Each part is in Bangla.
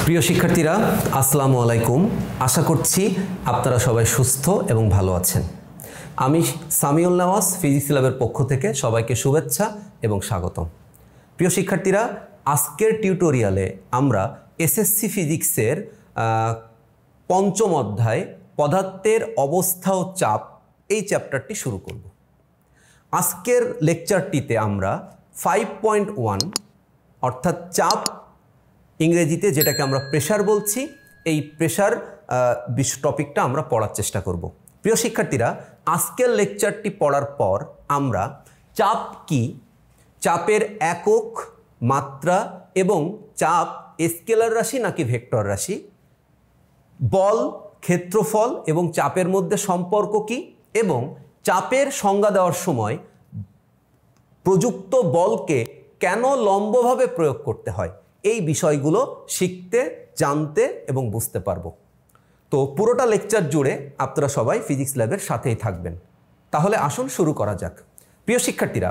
প্রিয় শিক্ষার্থীরা আসসালামু আলাইকুম। আশা করছি আপনারা সবাই সুস্থ এবং ভালো আছেন। আমি সামিউল নওয়াজ ফিজিক্স ল্যাবের পক্ষ থেকে সবাইকে শুভেচ্ছা এবং স্বাগতম। প্রিয় শিক্ষার্থীরা, আজকের টিউটোরিয়ালে আমরা এসএসসি ফিজিক্সের পঞ্চম অধ্যায় পদার্থের অবস্থা ও চাপ এই চ্যাপ্টারটি শুরু করব। আজকের লেকচারটিতে আমরা 5.1 অর্থাৎ চাপ, ইংরেজিতে যেটাকে আমরা প্রেসার বলছি, এই প্রেসার টপিকটা আমরা পড়ার চেষ্টা করব। প্রিয় শিক্ষার্থীরা, আজকের লেকচারটি পড়ার পর আমরা চাপ কি, চাপের একক, মাত্রা এবং চাপ স্কেলার রাশি নাকি ভেক্টর রাশি, বল, ক্ষেত্রফল এবং চাপের মধ্যে সম্পর্ক কি এবং চাপের সংজ্ঞা দেওয়ার সময় প্রযুক্ত বলকে কেন লম্বভাবে প্রয়োগ করতে হয়, এই বিষয়গুলো শিখতে, জানতে এবং বুঝতে পারবো। তো পুরোটা লেকচার জুড়ে আপনারা সবাই ফিজিক্স ল্যাবের সাথেই থাকবেন। তাহলে আসুন শুরু করা যাক। প্রিয় শিক্ষার্থীরা,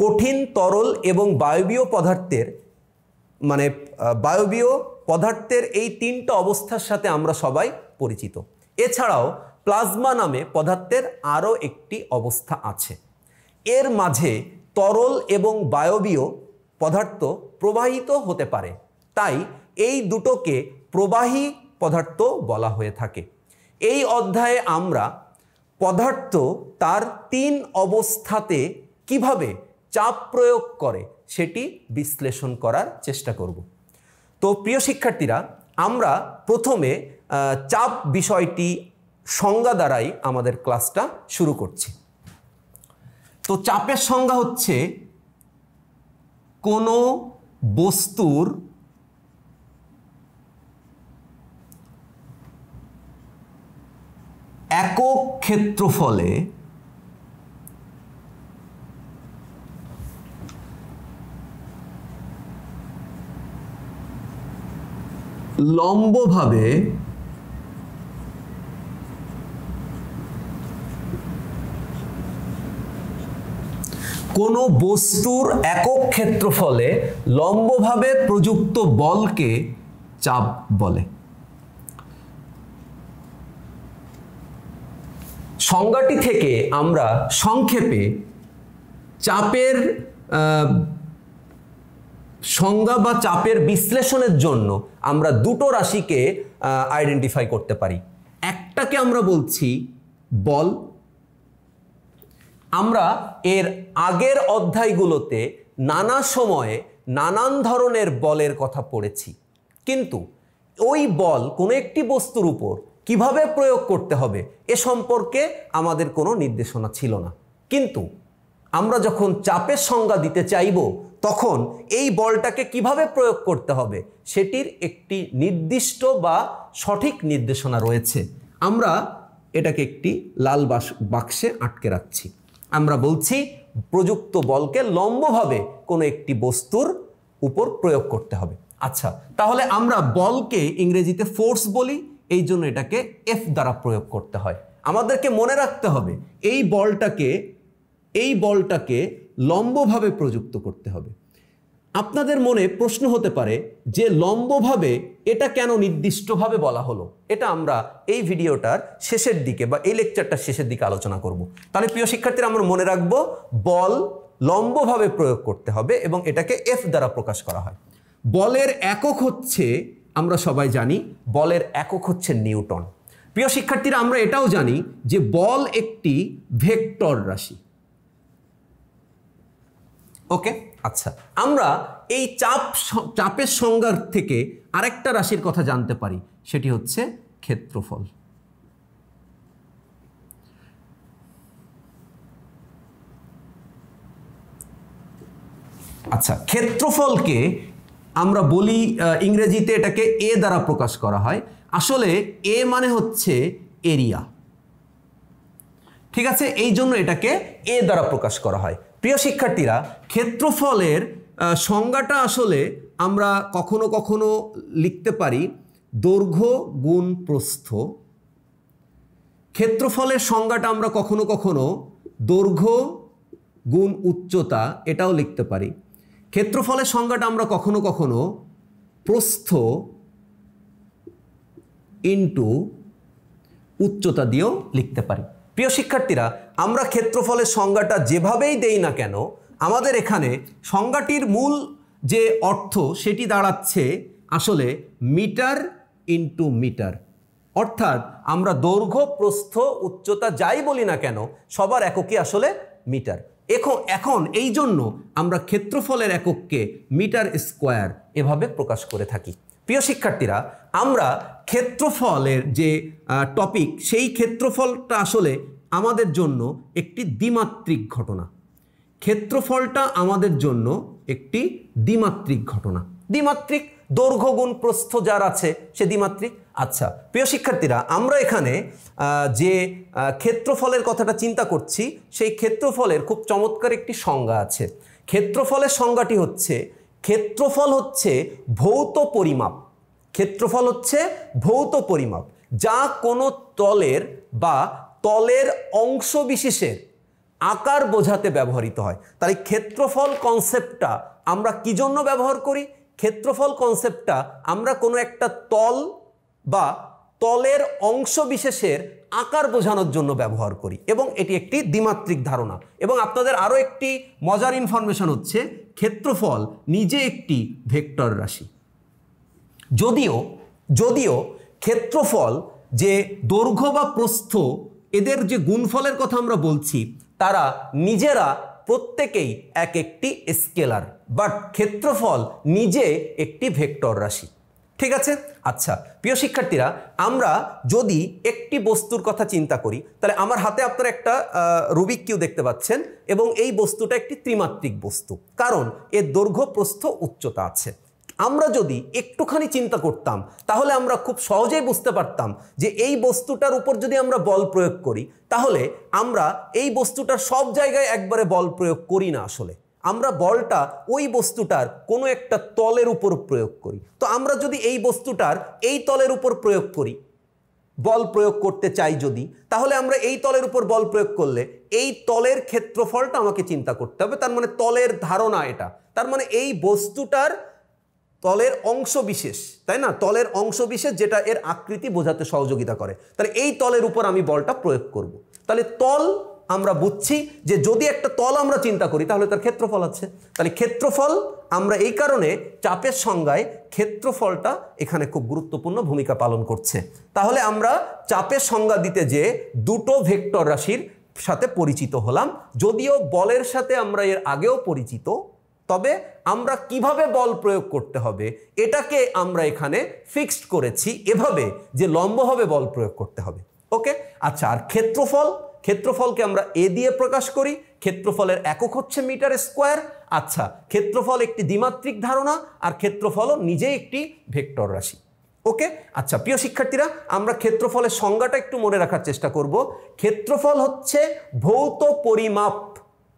কঠিন, তরল এবং বায়বীয় পদার্থের এই তিনটা অবস্থার সাথে আমরা সবাই পরিচিত। এছাড়াও প্লাজমা নামে পদার্থের আরও একটি অবস্থা আছে। এর মাঝে তরল এবং বায়বীয় পদার্থ প্রবাহিত হতে পারে, তাই এই দুটোকে প্রবাহী পদার্থ বলা হয়ে থাকে। এই অধ্যায়ে আমরা পদার্থ তার তিন অবস্থাতে কিভাবে চাপ প্রয়োগ করে সেটি বিশ্লেষণ করার চেষ্টা করব। তো প্রিয় শিক্ষার্থীরা, আমরা প্রথমে চাপ বিষয়টি সংজ্ঞা দ্বারাই আমাদের ক্লাসটা শুরু করছি। তো চাপের সংজ্ঞা হচ্ছে কোনো বস্তুর একক ক্ষেত্রফলে লম্বভাবে কোনো বস্তুর একক ক্ষেত্রফলে লম্বভাবে প্রযুক্ত বলকে চাপ বলে। সংজ্ঞাটি থেকে আমরা সংক্ষেপে চাপের সংজ্ঞা বা চাপের বিশ্লেষণের জন্য আমরা দুটো রাশিকে আইডেন্টিফাই করতে পারি। একটাকে আমরা বলছি বল। আমরা এর আগের অধ্যায়গুলোতে নানা সময়ে নানান ধরনের বলের কথা পড়েছি, কিন্তু ওই বল কোনো একটি বস্তুর উপর কিভাবে প্রয়োগ করতে হবে এ সম্পর্কে আমাদের কোনো নির্দেশনা ছিল না। কিন্তু আমরা যখন চাপের সংজ্ঞা দিতে চাইব, তখন এই বলটাকে কিভাবে প্রয়োগ করতে হবে সেটির একটি নির্দিষ্ট বা সঠিক নির্দেশনা রয়েছে। আমরা এটাকে একটি লাল বাক্সে আটকে রাখছি। আমরা বলছি প্রযুক্ত বলকে লম্বভাবে কোনো একটি বস্তুর উপর প্রয়োগ করতে হবে। আচ্ছা, তাহলে আমরা বলকে ইংরেজিতে ফোর্স বলি, এই জন্য এটাকে এফ দ্বারা প্রয়োগ করতে হয়। আমাদেরকে মনে রাখতে হবে এই বলটাকে লম্বভাবে প্রযুক্ত করতে হবে। আপনাদের মনে প্রশ্ন হতে পারে যে লম্বভাবে এটা কেন নির্দিষ্টভাবে বলা হলো। এটা আমরা এই ভিডিওটার শেষের দিকে বা এই লেকচারটার শেষের দিকে আলোচনা করব। তাহলে প্রিয় শিক্ষার্থীরা, আমরা মনে রাখবো বল লম্বভাবে প্রয়োগ করতে হবে এবং এটাকে এফ দ্বারা প্রকাশ করা হয়। বলের একক হচ্ছে, আমরা সবাই জানি বলের একক হচ্ছে নিউটন। প্রিয় শিক্ষার্থীরা, আমরা এটাও জানি যে বল একটি ভেক্টর রাশি। ওকে, আচ্ছা, আমরা এই চাপের সংজ্ঞার থেকে আরেকটা রাশির কথা জানতে পারি, সেটি হচ্ছে ক্ষেত্রফল। আচ্ছা, ক্ষেত্রফলকে আমরা বলি ইংরেজিতে এটাকে এ দ্বারা প্রকাশ করা হয়। আসলে এ মানে হচ্ছে এরিয়া, ঠিক আছে? এই জন্য এটাকে এ দ্বারা প্রকাশ করা হয়। প্রিয় শিক্ষার্থীরা, ক্ষেত্রফলের সংজ্ঞাটা আসলে আমরা কখনো কখনো লিখতে পারি দৈর্ঘ্য গুণ প্রস্থ। ক্ষেত্রফলের সংজ্ঞাটা আমরা কখনো কখনো দৈর্ঘ্য গুণ উচ্চতা, এটাও লিখতে পারি। ক্ষেত্রফলের সংজ্ঞাটা আমরা কখনো কখনো প্রস্থ ইন্টু উচ্চতা দিয়েও লিখতে পারি। প্রিয় শিক্ষার্থীরা, আমরা ক্ষেত্রফলের সংজ্ঞাটা যেভাবেই দেই না কেন, আমাদের এখানে সংজ্ঞাটির মূল যে অর্থ সেটি দাঁড়াচ্ছে আসলে মিটার ইন্টু মিটার। অর্থাৎ আমরা দৈর্ঘ্য, প্রস্থ, উচ্চতা যাই বলি না কেন সবার এককই আসলে মিটার। এখন এই জন্য আমরা ক্ষেত্রফলের একককে মিটার স্কোয়ার এভাবে প্রকাশ করে থাকি। প্রিয় শিক্ষার্থীরা, আমরা ক্ষেত্রফলের যে টপিক, সেই ক্ষেত্রফলটা আসলে আমাদের জন্য একটি দ্বিমাত্রিক ঘটনা। ক্ষেত্রফলটা আমাদের জন্য একটি দ্বিমাত্রিক ঘটনা। দ্বিমাত্রিক, দৈর্ঘ্য গুণ প্রস্থ যার আছে সে দ্বিমাত্রিক। আচ্ছা প্রিয় শিক্ষার্থীরা, আমরা এখানে যে ক্ষেত্রফলের কথাটা চিন্তা করছি, সেই ক্ষেত্রফলের খুব চমৎকার একটি সংজ্ঞা আছে। ক্ষেত্রফলের সংজ্ঞাটি হচ্ছে, ক্ষেত্রফল হচ্ছে ভৌত পরিমাপ। ক্ষেত্রফল হচ্ছে ভৌত পরিমাপ, যা কোনো তলের বা তলের অংশ বিশেষের আকার বোঝাতে ব্যবহৃত হয়। তাই ক্ষেত্রফল কনসেপ্টটা আমরা কি জন্য ব্যবহার করি? ক্ষেত্রফল কনসেপ্টটা আমরা কোনো একটা তল বা তলের অংশ বিশেষের আকার বোঝানোর জন্য ব্যবহার করি, এবং এটি একটি দ্বিমাত্রিক ধারণা। এবং আপনাদের আরও একটি মজার ইনফরমেশন হচ্ছে, ক্ষেত্রফল নিজে একটি ভেক্টর রাশি। যদিও ক্ষেত্রফল যে দৈর্ঘ্য বা প্রস্থ, এদের যে গুণফলের কথা আমরা বলছি, তারা নিজেরা প্রত্যেকেই এক একটি স্কেলার, বাট ক্ষেত্রফল নিজে একটি ভেক্টর রাশি। ঠিক আছে? আচ্ছা প্রিয় শিক্ষার্থীরা, আমরা যদি একটি বস্তুর কথা চিন্তা করি, তাহলে আমার হাতে আপনারা একটা রুবিক কিউব দেখতে পাচ্ছেন, এবং এই বস্তুটা একটি ত্রিমাত্রিক বস্তু, কারণ এর দৈর্ঘ্য, প্রস্থ, উচ্চতা আছে। আমরা যদি একটুখানি চিন্তা করতাম, তাহলে আমরা খুব সহজেই বুঝতে পারতাম যে এই বস্তুটার উপর যদি আমরা বল প্রয়োগ করি, তাহলে আমরা এই বস্তুটার সব জায়গায় একবারে বল প্রয়োগ করি না। আসলে আমরা বলটা ওই বস্তুটার কোনো একটা তলের উপর প্রয়োগ করি। তো আমরা যদি এই বস্তুটার এই তলের উপর প্রয়োগ করি, বল প্রয়োগ করতে চাই যদি, তাহলে আমরা এই তলের উপর বল প্রয়োগ করলে এই তলের ক্ষেত্রফলটা আমাকে চিন্তা করতে হবে। তার মানে তলের ধারণা এটা, তার মানে এই বস্তুটার তলের অংশ বিশেষ, তাই না? তলের অংশ বিশেষ যেটা এর আকৃতি বোঝাতে সহযোগিতা করে। তাহলে এই তলের উপর আমি বলটা প্রয়োগ করব। তাহলে তল আমরা বুঝছি যে যদি একটা তল আমরা চিন্তা করি, তাহলে তার ক্ষেত্রফল আছে। তাহলে ক্ষেত্রফল আমরা এই কারণে চাপের সংজ্ঞায় ক্ষেত্রফলটা এখানে খুব গুরুত্বপূর্ণ ভূমিকা পালন করছে। তাহলে আমরা চাপের সংজ্ঞা দিতে যে দুটো ভেক্টর রাশির সাথে পরিচিত হলাম। যদিও বলের সাথে আমরা এর আগেও পরিচিত, তবে আমরা কিভাবে বল প্রয়োগ করতে হবে এটাকে আমরা এখানে ফিক্সড করেছি এভাবে যে লম্বভাবে বল প্রয়োগ করতে হবে। ওকে, আচ্ছা। আর ক্ষেত্রফলকে আমরা এ দিয়ে প্রকাশ করি। ক্ষেত্রফলের একক হচ্ছে মিটার স্কোয়ার। আচ্ছা, ক্ষেত্রফল একটি দ্বিমাত্রিক ধারণা, আর ক্ষেত্রফলও নিজেই একটি ভেক্টর রাশি। ওকে, আচ্ছা প্রিয় শিক্ষার্থীরা, আমরা ক্ষেত্রফলের সংজ্ঞাটা একটু মনে রাখার চেষ্টা করব। ক্ষেত্রফল হচ্ছে ভৌত পরিমাপ,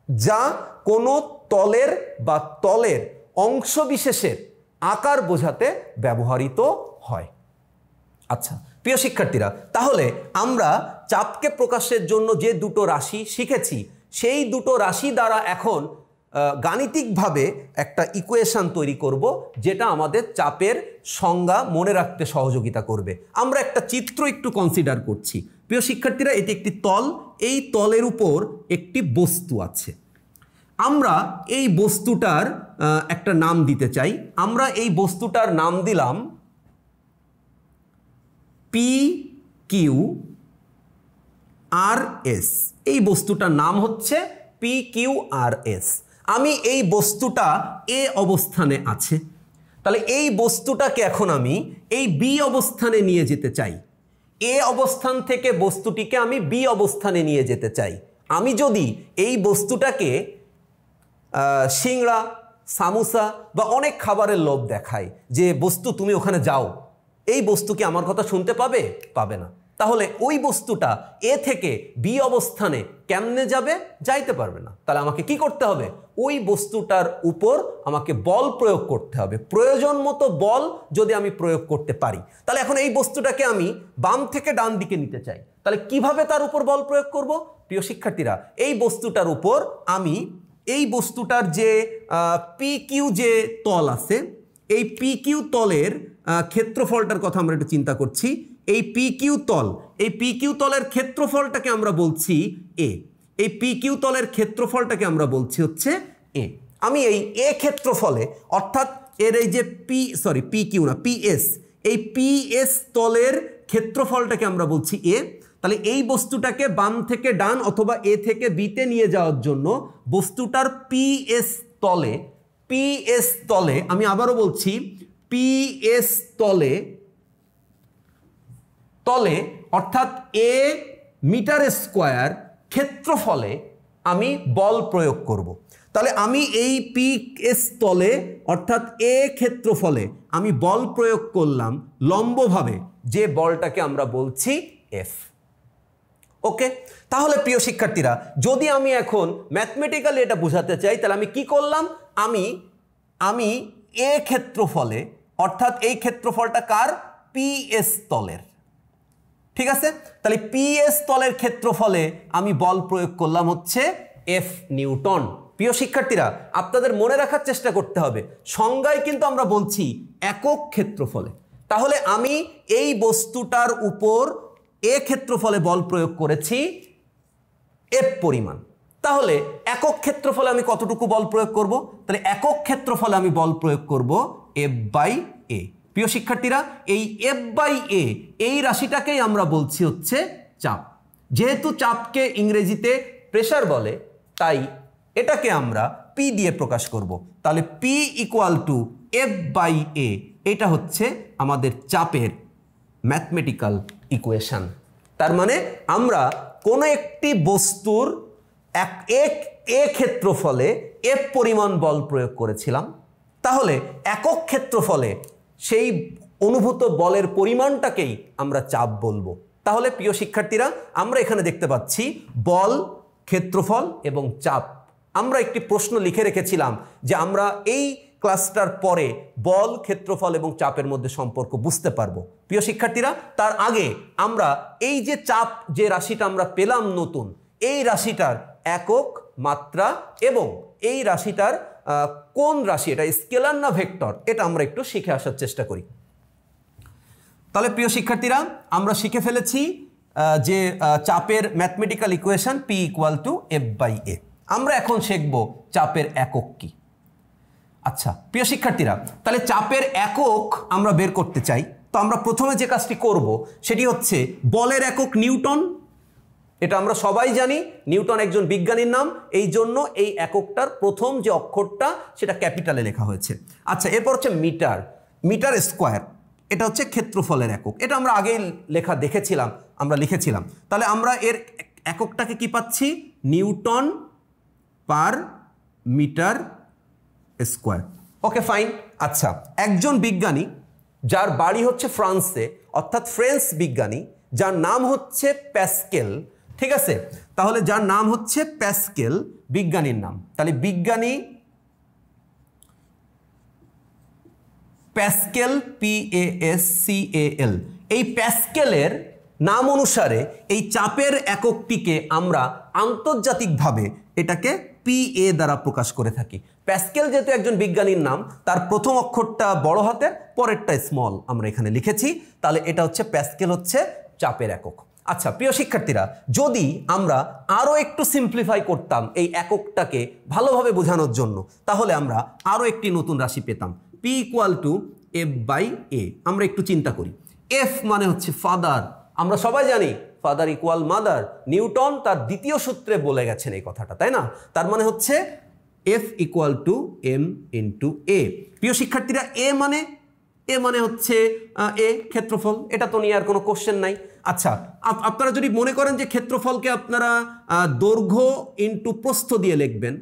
যা কোনো তলের বা তলের অংশ বিশেষের আকার বোঝাতে ব্যবহৃত হয়। আচ্ছা প্রিয় শিক্ষার্থীরা, তাহলে আমরা চাপকে প্রকাশের জন্য যে দুটো রাশি শিখেছি, সেই দুটো রাশি দ্বারা এখন গাণিতিকভাবে একটা ইকুয়েশন তৈরি করব, যেটা আমাদের চাপের সংজ্ঞা মনে রাখতে সহযোগিতা করবে। আমরা একটা চিত্র একটু কনসিডার করছি। প্রিয় শিক্ষার্থীরা, এটি একটি তল, এই তলের উপর একটি বস্তু আছে। আমরা এই বস্তুটার একটা নাম দিতে চাই। আমরা এই বস্তুটার নাম দিলাম PQRS। এই বস্তুটার নাম হচ্ছে PQRS। আমি এই বস্তুটা এ অবস্থানে আছে, তাহলে এই বস্তুটাকে এখন আমি এই বি অবস্থানে নিয়ে যেতে চাই। এ অবস্থান থেকে বস্তুটিকে আমি বি অবস্থানে নিয়ে যেতে চাই। আমি যদি এই বস্তুটাকে সিংড়া, সামোসা বা অনেক খাবারের লোভ দেখাই যে বস্তু তুমি ওখানে যাও, এই বস্তু কি আমার কথা শুনতে পাবে? পাবে না। তাহলে ওই বস্তুটা এ থেকে বি অবস্থানে কেমনে যাবে? যাইতে পারবে না। তাহলে আমাকে কি করতে হবে? ওই বস্তুটার উপর আমাকে বল প্রয়োগ করতে হবে। প্রয়োজন মতো বল যদি আমি প্রয়োগ করতে পারি, তাহলে এখন এই বস্তুটাকে আমি বাম থেকে ডান দিকে নিতে চাই। তাহলে কিভাবে তার উপর বল প্রয়োগ করব? প্রিয় শিক্ষার্থীরা, এই বস্তুটার উপর আমি এই বস্তুটার যে PQ যে তল আছে, এই PQ তলের ক্ষেত্রফলটার কথা আমরা একটু চিন্তা করছি। এই পি কিউ তল, এই পি কিউ তলের ক্ষেত্রফলটাকে আমরা বলছি এ। এই পি কিউ তলের ক্ষেত্রফলটাকে আমরা বলছি হচ্ছে এ। আমি এই এ ক্ষেত্রফলে অর্থাৎ এর এই যে পি কিউ না পিএস, এই পিএস তলের ক্ষেত্রফলটাকে আমরা বলছি এ। তাহলে এই বস্তুটাকে বাম থেকে ডান অথবা এ থেকে বিতে নিয়ে যাওয়ার জন্য বস্তুটার পিএস তলে আমি আবারও বলছি পিএস তলে অর্থাৎ এ মিটার স্কোয়ার ক্ষেত্রফলে আমি বল প্রয়োগ করব। তাহলে আমি এই পিএস তলে অর্থাৎ এ ক্ষেত্রফলে আমি বল প্রয়োগ করলাম লম্বভাবে, যে বলটাকে আমরা বলছি এফ। ওকে, তাহলে প্রিয় শিক্ষার্থীরা, যদি আমি এখন ম্যাথমেটিক্যালি এটা বোঝাতে চাই তাহলে আমি কি করলাম, আমি এ ক্ষেত্রফলে অর্থাৎ এই ক্ষেত্রফলটা কার, পিএস তলের, ঠিক আছে। তাহলে পিএস তলের ক্ষেত্রফলে আমি বল প্রয়োগ করলাম হচ্ছে এফ নিউটন। প্রিয় শিক্ষার্থীরা, আপনাদের মনে রাখার চেষ্টা করতে হবে, সংজ্ঞায় কিন্তু আমরা বলছি একক ক্ষেত্রফলে। তাহলে আমি এই বস্তুটার উপর এ ক্ষেত্রফলে বল প্রয়োগ করেছি এফ পরিমাণ। তাহলে একক ক্ষেত্রফলে আমি কতটুকু বল প্রয়োগ করব, তাহলে একক ক্ষেত্রফলে আমি বল প্রয়োগ করব এফ বাই এ। প্রিয় শিক্ষার্থীরা, এই এফ বাই এ এই রাশিটাকেই আমরা বলছি হচ্ছে চাপ। যেহেতু চাপকে ইংরেজিতে প্রেসার বলে, তাই এটাকে আমরা পি দিয়ে প্রকাশ করব। তাহলে P equal to F by A, এটা হচ্ছে আমাদের চাপের ম্যাথমেটিক্যাল ইকুয়েশন। তার মানে আমরা কোনো একটি বস্তুর এ ক্ষেত্রফলে এফ পরিমাণ বল প্রয়োগ করেছিলাম, তাহলে একক ক্ষেত্রফলে সেই অনুভূত বলের পরিমাণটাকেই আমরা চাপ বলবো। তাহলে প্রিয় শিক্ষার্থীরা, আমরা এখানে দেখতে পাচ্ছি বল, ক্ষেত্রফল এবং চাপ। আমরা একটি প্রশ্ন লিখে রেখেছিলাম যে আমরা এই ক্লাসটার পরে বল, ক্ষেত্রফল এবং চাপের মধ্যে সম্পর্ক বুঝতে পারবো। প্রিয় শিক্ষার্থীরা, তার আগে আমরা এই যে চাপ, যে রাশিটা আমরা পেলাম নতুন, এই রাশিটার একক, মাত্রা এবং এই রাশিটার কোন রাশি, এটা স্কেলার না ভেক্টর, এটা আমরা একটু শিখে আসার চেষ্টা করি। তাহলে প্রিয় শিক্ষার্থীরা, আমরা শিখে ফেলেছি যে চাপের mathematical equation P equal to F by A. আমরা এখন শিখব চাপের একক কি। আচ্ছা প্রিয় শিক্ষার্থীরা, তাহলে চাপের একক আমরা বের করতে চাই, তো আমরা প্রথমে যে কাজটি করব সেটি হচ্ছে বলের একক নিউটন। এটা আমরা সবাই জানি, নিউটন একজন বিজ্ঞানীর নাম, এই জন্য এই এককটার প্রথম যে অক্ষরটা সেটা ক্যাপিটালে লেখা হয়েছে। আচ্ছা, এরপর হচ্ছে মিটার, মিটার স্কোয়ার, এটা হচ্ছে ক্ষেত্রফলের একক। এটা আমরা আগেই লিখেছিলাম। তাহলে আমরা এর এককটাকে কি পাচ্ছি, newton per metre square. Okay fine. আচ্ছা, একজন বিজ্ঞানী যার বাড়ি হচ্ছে ফ্রান্সে, অর্থাৎ ফ্রেঞ্চ বিজ্ঞানী, যার নাম হচ্ছে প্যাসকেল, ঠিক আছে। তাহলে যার নাম হচ্ছে প্যাসকেল, বিজ্ঞানীর নাম, তাহলে বিজ্ঞানী প্যাসকেল, PASCAL, এই প্যাসকেলের নাম অনুসারে এই চাপের এককটিকে আমরা আন্তর্জাতিকভাবে এটাকে PA দ্বারা প্রকাশ করে থাকি। প্যাসকেল যেহেতু একজন বিজ্ঞানীর নাম, তার প্রথম অক্ষরটা বড় হাতের, পরেরটা স্মল আমরা এখানে লিখেছি, তাহলে এটা হচ্ছে প্যাসকেল, হচ্ছে চাপের একক। আচ্ছা প্রিয় শিক্ষার্থীরা, যদি আমরা আরও একটু সিম্পলিফাই করতাম এই এককটাকে ভালোভাবে বোঝানোর জন্য, তাহলে আমরা আরও একটি নতুন রাশি পেতাম, P equal to F by A. আমরা একটু চিন্তা করি, এফ মানে হচ্ছে ফাদার, আমরা সবাই জানি ফাদার ইকুয়াল মাদার, নিউটন তার দ্বিতীয় সূত্রে বলে গেছেন এই কথাটা, তাই না? তার মানে হচ্ছে F equal to M into A. প্রিয় শিক্ষার্থীরা, এ মানে হচ্ছে এ ক্ষেত্রফল, এটা তো নিয়ে আর কোনো কোশ্চেন নাই। আচ্ছা, আপনারা যদি মনে করেন যে ক্ষেত্রফলকে আপনারা দৈর্ঘ্য ইন্টু প্রস্থ দিয়ে লিখবেন,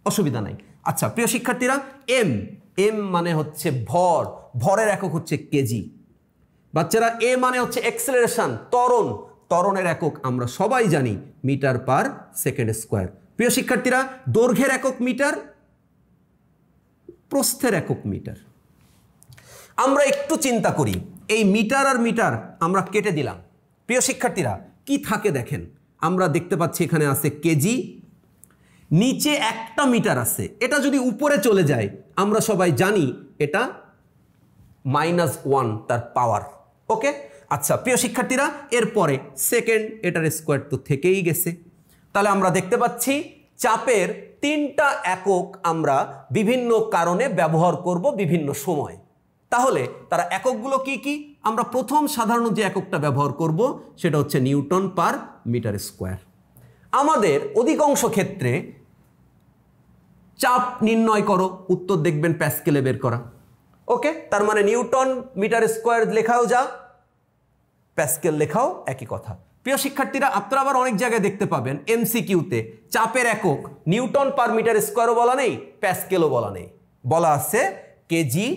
অসুবিধা নাই। আচ্ছা প্রিয় শিক্ষার্থীরা, এম মানে হচ্ছে ভর, ভরের একক হচ্ছে কেজি। বাচ্চারা, এ মানে হচ্ছে অ্যাক্সেলারেশন, ত্বরণের একক আমরা সবাই জানি মিটার পার সেকেন্ড স্কোয়ার। প্রিয় শিক্ষার্থীরা, দৈর্ঘ্যের একক মিটার, প্রস্থের একক মিটার। আমরা একটু চিন্তা করি, এই মিটার আর মিটার আমরা কেটে দিলাম। প্রিয় শিক্ষার্থীরা, কি থাকে দেখেন, আমরা দেখতে পাচ্ছি এখানে আছে কেজি, নিচে একটা মিটার আছে, এটা যদি উপরে চলে যায় আমরা সবাই জানি এটা -1 তার পাওয়ার। ওকে, আচ্ছা প্রিয় শিক্ষার্থীরা, এরপরে সেকেন্ড এটার স্কোয়ার তো থেকেই গেছে। তাহলে আমরা দেখতে পাচ্ছি চাপের তিনটা একক আমরা বিভিন্ন কারণে ব্যবহার করব বিভিন্ন সময়। তাহলে তারা এককগুলো কি কি? আমরা প্রথম সাধারণ যে এককটা ব্যবহার করব সেটা হচ্ছে নিউটন পার মিটার স্কোয়ার। আমাদের অধিকাংশ ক্ষেত্রে চাপ নির্ণয় করো, উত্তর দেখবেন প্যাসকেলে বের করা। ওকে, তার মানে নিউটন মিটার স্কোয়ার লেখাও যা, প্যাসকেল লেখাও একই কথা। প্রিয় শিক্ষার্থীরা, আপনারা আবার অনেক জায়গায় দেখতে পাবেন এমসিকিউতে চাপের একক নিউটন পার মিটার স্কোয়ারও বলা নেই, প্যাসকেলও বলা নেই, বলা আছে kg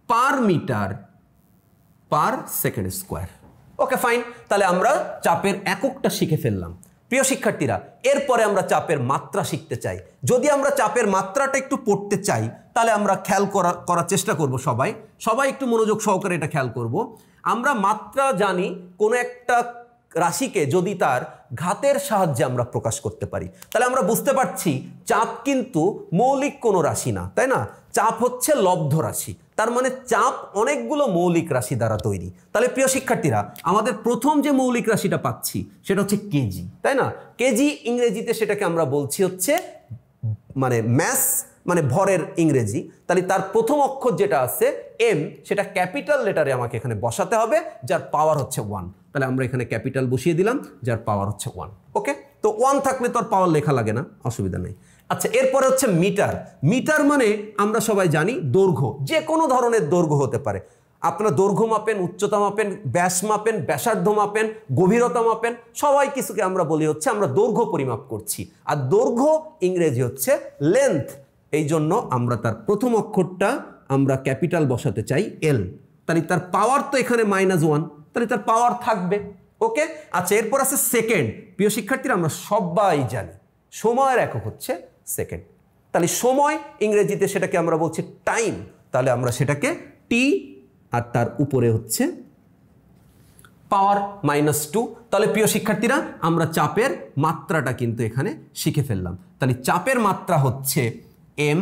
per metre per second square. Okay fine, তাহলে আমরা চাপের এককটা শিখে ফেললাম। প্রিয় শিক্ষার্থীরা, এরপরে আমরা চাপের মাত্রা শিখতে চাই। যদি আমরা চাপের মাত্রাটা একটু পড়তে চাই তাহলে আমরা খেয়াল করার চেষ্টা করব। সবাই একটু মনোযোগ সহকারে এটা খেয়াল করব। আমরা মাত্রা জানি কোনো একটা রাশিকে যদি তার ঘাতের সাহায্যে আমরা প্রকাশ করতে পারি, তাহলে আমরা বুঝতে পারছি চাপ কিন্তু মৌলিক কোনো রাশি না, তাই না? চাপ হচ্ছে লব্ধ রাশি, তার মানে চাপ অনেকগুলো মৌলিক রাশি দ্বারা তৈরি। তাহলে প্রিয় শিক্ষার্থীরা, আমাদের প্রথম যে মৌলিক রাশিটা পাচ্ছি সেটা হচ্ছে কেজি, তাই না? কেজি ইংরেজিতে সেটাকে আমরা বলছি হচ্ছে মানে ম্যাস, মানে ভরের ইংরেজি। তাহলে তার প্রথম অক্ষর যেটা আছে এম, সেটা ক্যাপিটাল লেটারে আমাকে এখানে বসাতে হবে, যার পাওয়ার হচ্ছে 1। তাহলে আমরা এখানে ক্যাপিটাল বসিয়ে দিলাম, যার পাওয়ার হচ্ছে 1। ওকে, তো 1 থাকলে তো আর পাওয়ার লেখা লাগে না, অসুবিধা নেই। আচ্ছা, এরপরে হচ্ছে মিটার। মিটার মানে আমরা সবাই জানি দৈর্ঘ্য, যে কোনো ধরনের দৈর্ঘ্য হতে পারে। আপনারা দৈর্ঘ্য মাপেন, উচ্চতা মাপেন, ব্যাস মাপেন, ব্যাসার্ধ মাপেন, গভীরতা মাপেন, সবাই কিছুকে আমরা বলি হচ্ছে আমরা দৈর্ঘ্য পরিমাপ করছি। আর দৈর্ঘ্য ইংরেজি হচ্ছে লেন্থ, এই জন্য আমরা তার প্রথম অক্ষরটা আমরা ক্যাপিটাল বসাতে চাই এল। তাহলে তার পাওয়ার তো এখানে -1, তাহলে তার পাওয়ার থাকবে। ওকে, আচ্ছা, এরপর আছে সেকেন্ড। প্রিয় শিক্ষার্থীরা, আমরা সবাই জানি সময়ের একক হচ্ছে সেকেন্ড। তাহলে সময় ইংরেজিতে সেটাকে আমরা বলছি টাইম, তাহলে আমরা সেটাকে টি আর তার উপরে হচ্ছে পাওয়ার -2। তাহলে প্রিয় শিক্ষার্থীরা, আমরা চাপের মাত্রাটা কিন্তু এখানে শিখে ফেললাম। তাহলে চাপের মাত্রা হচ্ছে M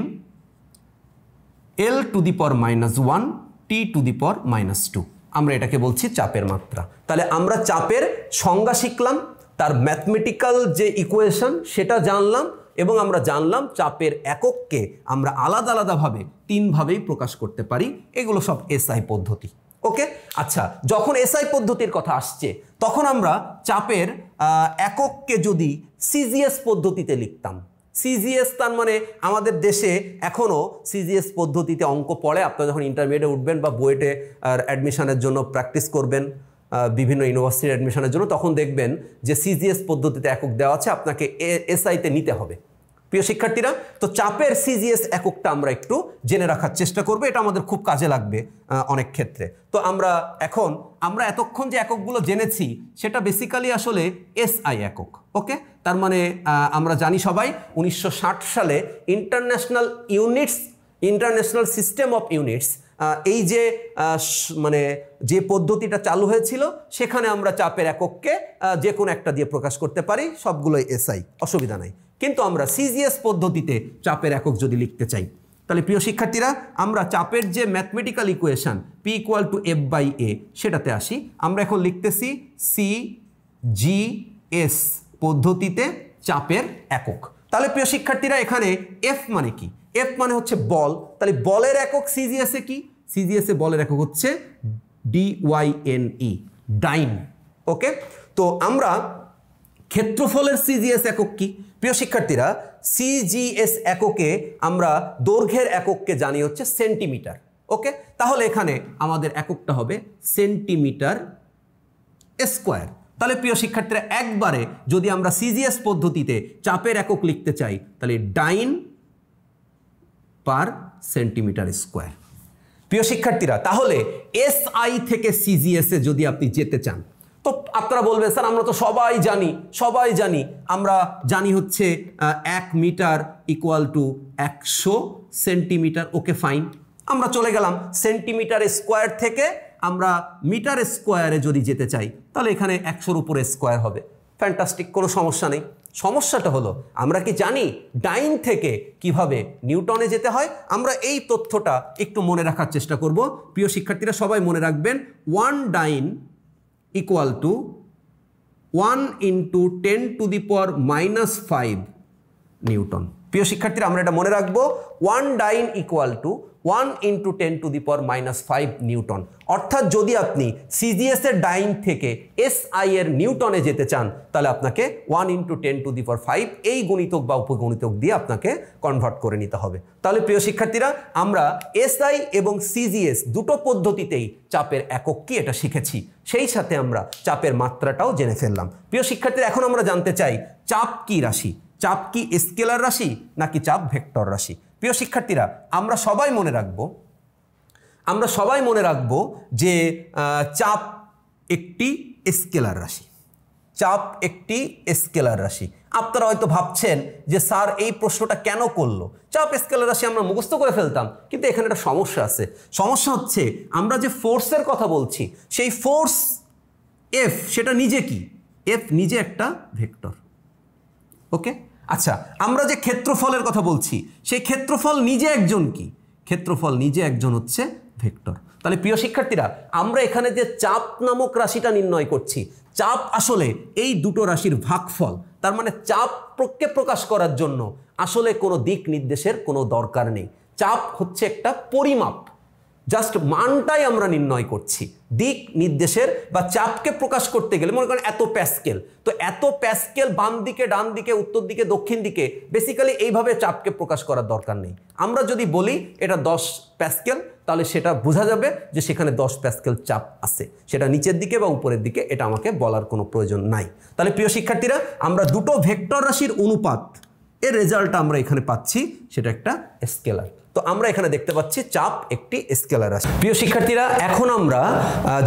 L to the power -1 T to the power -2। আমরা এটাকে বলছি চাপের মাত্রা। তাহলে আমরা চাপের সংজ্ঞা শিখলাম, তার ম্যাথমেটিক্যাল যে ইকুয়েশন সেটা জানলাম, এবং আমরা জানলাম চাপের একককে আমরা আলাদা আলাদাভাবে 3 ভাবেই প্রকাশ করতে পারি। এগুলো সব এসআই পদ্ধতি। ওকে, আচ্ছা, যখন এসআই পদ্ধতির কথা আসছে তখন আমরা চাপের একককে যদি সিজিএস পদ্ধতিতে লিখতাম। সিজিএস তার মানে আমাদের দেশে এখনও সিজিএস পদ্ধতিতে অঙ্ক পড়ে। আপনারা যখন ইন্টারমিডিয়েটে উঠবেন বা বুয়েটে অ্যাডমিশনের জন্য প্র্যাকটিস করবেন, বিভিন্ন ইউনিভার্সিটির অ্যাডমিশনের জন্য, তখন দেখবেন যে সিজিএস পদ্ধতিতে একক দেওয়া আছে, আপনাকে এসআইতে নিতে হবে। প্রিয় শিক্ষার্থীরা, তো চাপের সিজিএস এককটা আমরা একটু জেনে রাখার চেষ্টা করব, এটা আমাদের খুব কাজে লাগবে অনেক ক্ষেত্রে। তো আমরা এতক্ষণ যে এককগুলো জেনেছি সেটা বেসিক্যালি আসলে এসআই একক। ওকে, তার মানে আমরা জানি সবাই 1960 সালে ইন্টারন্যাশনাল সিস্টেম অফ ইউনিটস, এই যে মানে যে পদ্ধতিটা চালু হয়েছিল, সেখানে আমরা চাপের একককে যে কোনো একটা দিয়ে প্রকাশ করতে পারি, সবগুলোই এসআই, অসুবিধা নাই। কিন্তু আমরা সিজিএস পদ্ধতিতে চাপের একক যদি লিখতে চাই, তাহলে প্রিয় শিক্ষার্থীরা, আমরা চাপের যে ম্যাথমেটিক্যাল ইকুয়েশন P = F/A সেটাতে আসি। আমরা এখন লিখতেছি সিজিএস পদ্ধতিতে চাপের একক। তাহলে প্রিয় শিক্ষার্থীরা, এখানে এফ মানে কি? এফ মানে হচ্ছে বল। তাহলে বলের একক সিজিএসে কি? সিজিএসে বলের একক হচ্ছে DYNE, ডাইন। ওকে, তো আমরা ক্ষেত্রফলের সিজিএস একক কি? প্রিয় শিক্ষার্থীরা, সিজিএস এককে আমরা দৈর্ঘ্যের একককে জানি হচ্ছে সেন্টিমিটার। ওকে, তাহলে এখানে আমাদের এককটা হবে সেন্টিমিটার স্কোয়ার। তাহলে প্রিয় শিক্ষার্থীরা, একবারে যদি আমরা সিজিএস পদ্ধতিতে চাপের একক লিখতে চাই, তাহলে ডাইন পার সেন্টিমিটার স্কোয়ার। প্রিয় শিক্ষার্থীরা, তাহলে এসআই থেকে সিজিএসে যদি আপনি যেতে চান, তো আপনারা বলবেন স্যার আমরা তো সবাই জানি আমরা জানি হচ্ছে 1 মিটার = 100 সেন্টিমিটার। ওকে ফাইন, আমরা চলে গেলাম সেন্টিমিটার স্কোয়ার থেকে আমরা মিটার স্কোয়ারে যদি যেতে চাই, তাহলে এখানে 100-র উপরে স্কোয়ার হবে। ফ্যান্টাস্টিক, কোনো সমস্যা নেই। সমস্যাটা হলো আমরা কি জানি ডাইন থেকে কিভাবে নিউটনে যেতে হয়? আমরা এই তথ্যটা একটু মনে রাখার চেষ্টা করব। প্রিয় শিক্ষার্থীরা সবাই মনে রাখবেন 1 ডাইন ইকুয়াল টু 1 ইন্টু 10⁻⁻5 নিউটন। প্রিয় শিক্ষার্থীরা আমরা এটা মনে রাখবো 1 ডাইন ইকুয়াল টু 1 ইন্টু 10⁻⁵ নিউটন। অর্থাৎ যদি আপনি সিজিএস এর ডাইন থেকে এসআই এর নিউটনে যেতে চান তাহলে আপনাকে 1 ইন্টু 10⁵ এই গুণিতক বা উপগুণিতক দিয়ে আপনাকে কনভার্ট করে নিতে হবে। তাহলে প্রিয় শিক্ষার্থীরা আমরা এসআই এবং সিজিএস দুটো পদ্ধতিতেই চাপের একক কি এটা শিখেছি, সেই সাথে আমরা চাপের মাত্রাটাও জেনে ফেললাম। প্রিয় শিক্ষার্থীরা এখন আমরা জানতে চাই চাপ কি রাশি? চাপ কি স্কেলার রাশি নাকি চাপ ভেক্টর রাশি? প্রিয় শিক্ষার্থীরা আমরা সবাই মনে রাখবো যে চাপ একটি স্কেলার রাশি। চাপ একটি স্কেলার রাশি। আপনারা হয়তো ভাবছেন যে স্যার এই প্রশ্নটা কেন করলো? চাপ স্কেলার রাশি আমরা মুখস্থ করে ফেলতাম, কিন্তু এখানে একটা সমস্যা আছে। সমস্যা হচ্ছে আমরা যে ফোর্সের কথা বলছি সেই ফোর্স এফ সেটা নিজে কি? এফ নিজে একটা ভেক্টর। ওকে, আচ্ছা আমরা যে ক্ষেত্রফলের কথা বলছি সেই ক্ষেত্রফল নিজে একজন কি? ক্ষেত্রফল নিজে একজন হচ্ছে ভেক্টর। তাহলে প্রিয় শিক্ষার্থীরা আমরা এখানে যে চাপ নামক রাশিটা নির্ণয় করছি, চাপ আসলে এই দুটো রাশির ভাগফল। তার মানে চাপকে প্রকাশ করার জন্য আসলে কোনো দিক নির্দেশের কোনো দরকার নেই। চাপ হচ্ছে একটা পরিমাপ, জাস্ট মানটাই আমরা নির্ণয় করছি। দিক নির্দেশের বা চাপকে প্রকাশ করতে গেলে মনে করেন এত প্যাসকেল, তো এত প্যাসকেল বাম দিকে ডান দিকে উত্তর দিকে দক্ষিণ দিকে, বেসিক্যালি এইভাবে চাপকে প্রকাশ করার দরকার নেই। আমরা যদি বলি এটা 10 প্যাসকেল তাহলে সেটা বোঝা যাবে যে সেখানে 10 প্যাসকেল চাপ আছে, সেটা নিচের দিকে বা উপরের দিকে এটা আমাকে বলার কোনো প্রয়োজন নাই। তাহলে প্রিয় শিক্ষার্থীরা আমরা দুটো ভেক্টর রাশির অনুপাত এর রেজাল্টটা আমরা এখানে পাচ্ছি, সেটা একটা স্কেলার। তো আমরা এখানে দেখতে পাচ্ছি চাপ একটি স্কেলার রাশি। প্রিয় শিক্ষার্থীরা এখন আমরা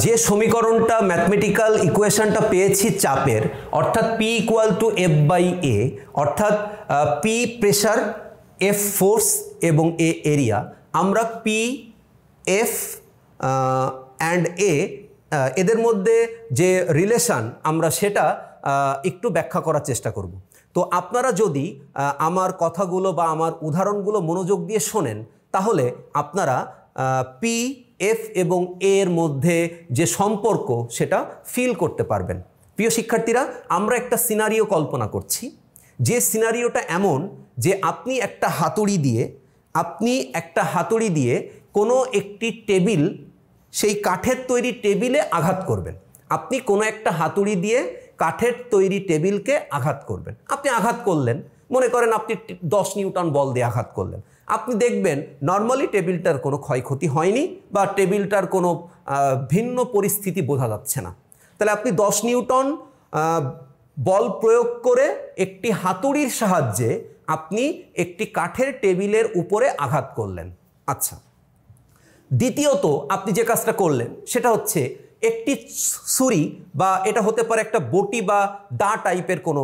যে সমীকরণটা ম্যাথমেটিক্যাল ইকুয়েশনটা পেয়েছি চাপের, অর্থাৎ P ইকুয়াল টু F/A, অর্থাৎ P প্রেসার, F ফোর্স এবং A এরিয়া, আমরা P F অ্যান্ড A এদের মধ্যে যে রিলেশন আমরা সেটা একটু ব্যাখ্যা করার চেষ্টা করব। তো আপনারা যদি আমার কথাগুলো বা আমার উদাহরণগুলো মনোযোগ দিয়ে শোনেন তাহলে আপনারা পি এফ এবং এ এর মধ্যে যে সম্পর্ক সেটা ফিল করতে পারবেন। প্রিয় শিক্ষার্থীরা আমরা একটা সিনারিও কল্পনা করছি, যে সিনারিওটা এমন যে আপনি একটা হাতুড়ি দিয়ে কোনো একটি টেবিল, সেই কাঠের তৈরি টেবিলে আঘাত করবেন। আপনি কোনো একটা হাতুড়ি দিয়ে কাঠের তৈরি টেবিলকে আঘাত করবেন। আপনি আঘাত করলেন, মনে করেন আপনি 10 নিউটন বল দিয়ে আঘাত করলেন। আপনি দেখবেন নর্মালি টেবিলটার কোনো ক্ষয়ক্ষতি হয়নি বা টেবিলটার কোনো ভিন্ন পরিস্থিতি বোঝা যাচ্ছে না। তাহলে আপনি 10 নিউটন বল প্রয়োগ করে একটি হাতুড়ির সাহায্যে আপনি একটি কাঠের টেবিলের উপরে আঘাত করলেন। আচ্ছা, দ্বিতীয়ত আপনি যে কাজটা করলেন সেটা হচ্ছে একটি ছুরি বা এটা হতে পারে একটা বটি বা দা টাইপের কোনো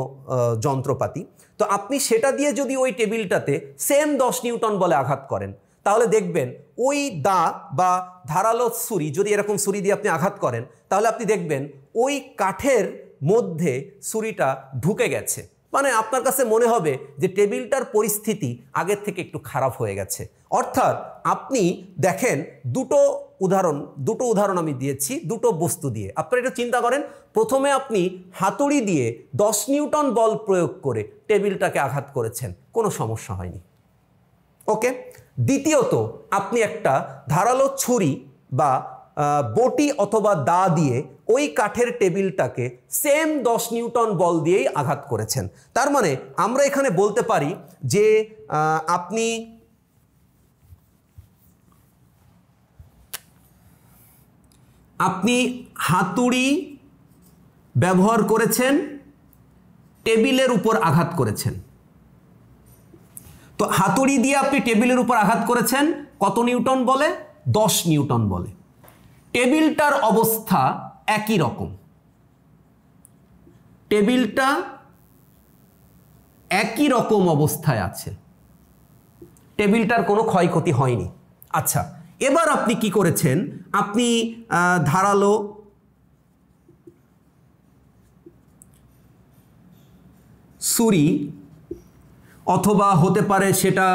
যন্ত্রপাতি, তো আপনি সেটা দিয়ে যদি ওই টেবিলটাতে সেম 10 নিউটন বলে আঘাত করেন তাহলে দেখবেন ওই দা বা ধারালো ছুরি, যদি এরকম ছুরি দিয়ে আপনি আঘাত করেন তাহলে আপনি দেখবেন ওই কাঠের মধ্যে ছুরিটা ঢুকে গেছে। মানে আপনার কাছে মনে হবে যে টেবিলটার পরিস্থিতি আগের থেকে একটু খারাপ হয়ে গেছে। অর্থাৎ আপনি দেখেন দুটো উদাহরণ আমি দিয়েছি দুটো বস্তু দিয়ে। আপনারা এটা চিন্তা করেন, প্রথমে আপনি হাতুড়ি দিয়ে 10 নিউটন বল প্রয়োগ করে টেবিলটাকে আঘাত করেছেন, কোনো সমস্যা হয়নি। ওকে, দ্বিতীয়ত আপনি একটা ধারালো ছুরি বা বটি অথবা দা দিয়ে ওই কাঠের টেবিলটাকে সেম 10 নিউটন বল দিয়েই আঘাত করেছেন। তার মানে আমরা এখানে বলতে পারি যে আপনি হাতুড়ি ব্যবহার করেছেন, টেবিলের উপর আঘাত করেছেন। তো হাতুড়ি দিয়ে আপনি টেবিলের উপর আঘাত করেছেন কত নিউটন বলে? 10 নিউটন বলে। টেবিলটার অবস্থা একই রকম, টেবিলটা একই রকম অবস্থায় আছে, টেবিলটার কোনো ক্ষয়ক্ষতি হয়নি। আচ্ছা, এবার আপনি কি করেছেন? আপনি ধারালো ছুরি অথবা হতে পারে সেটা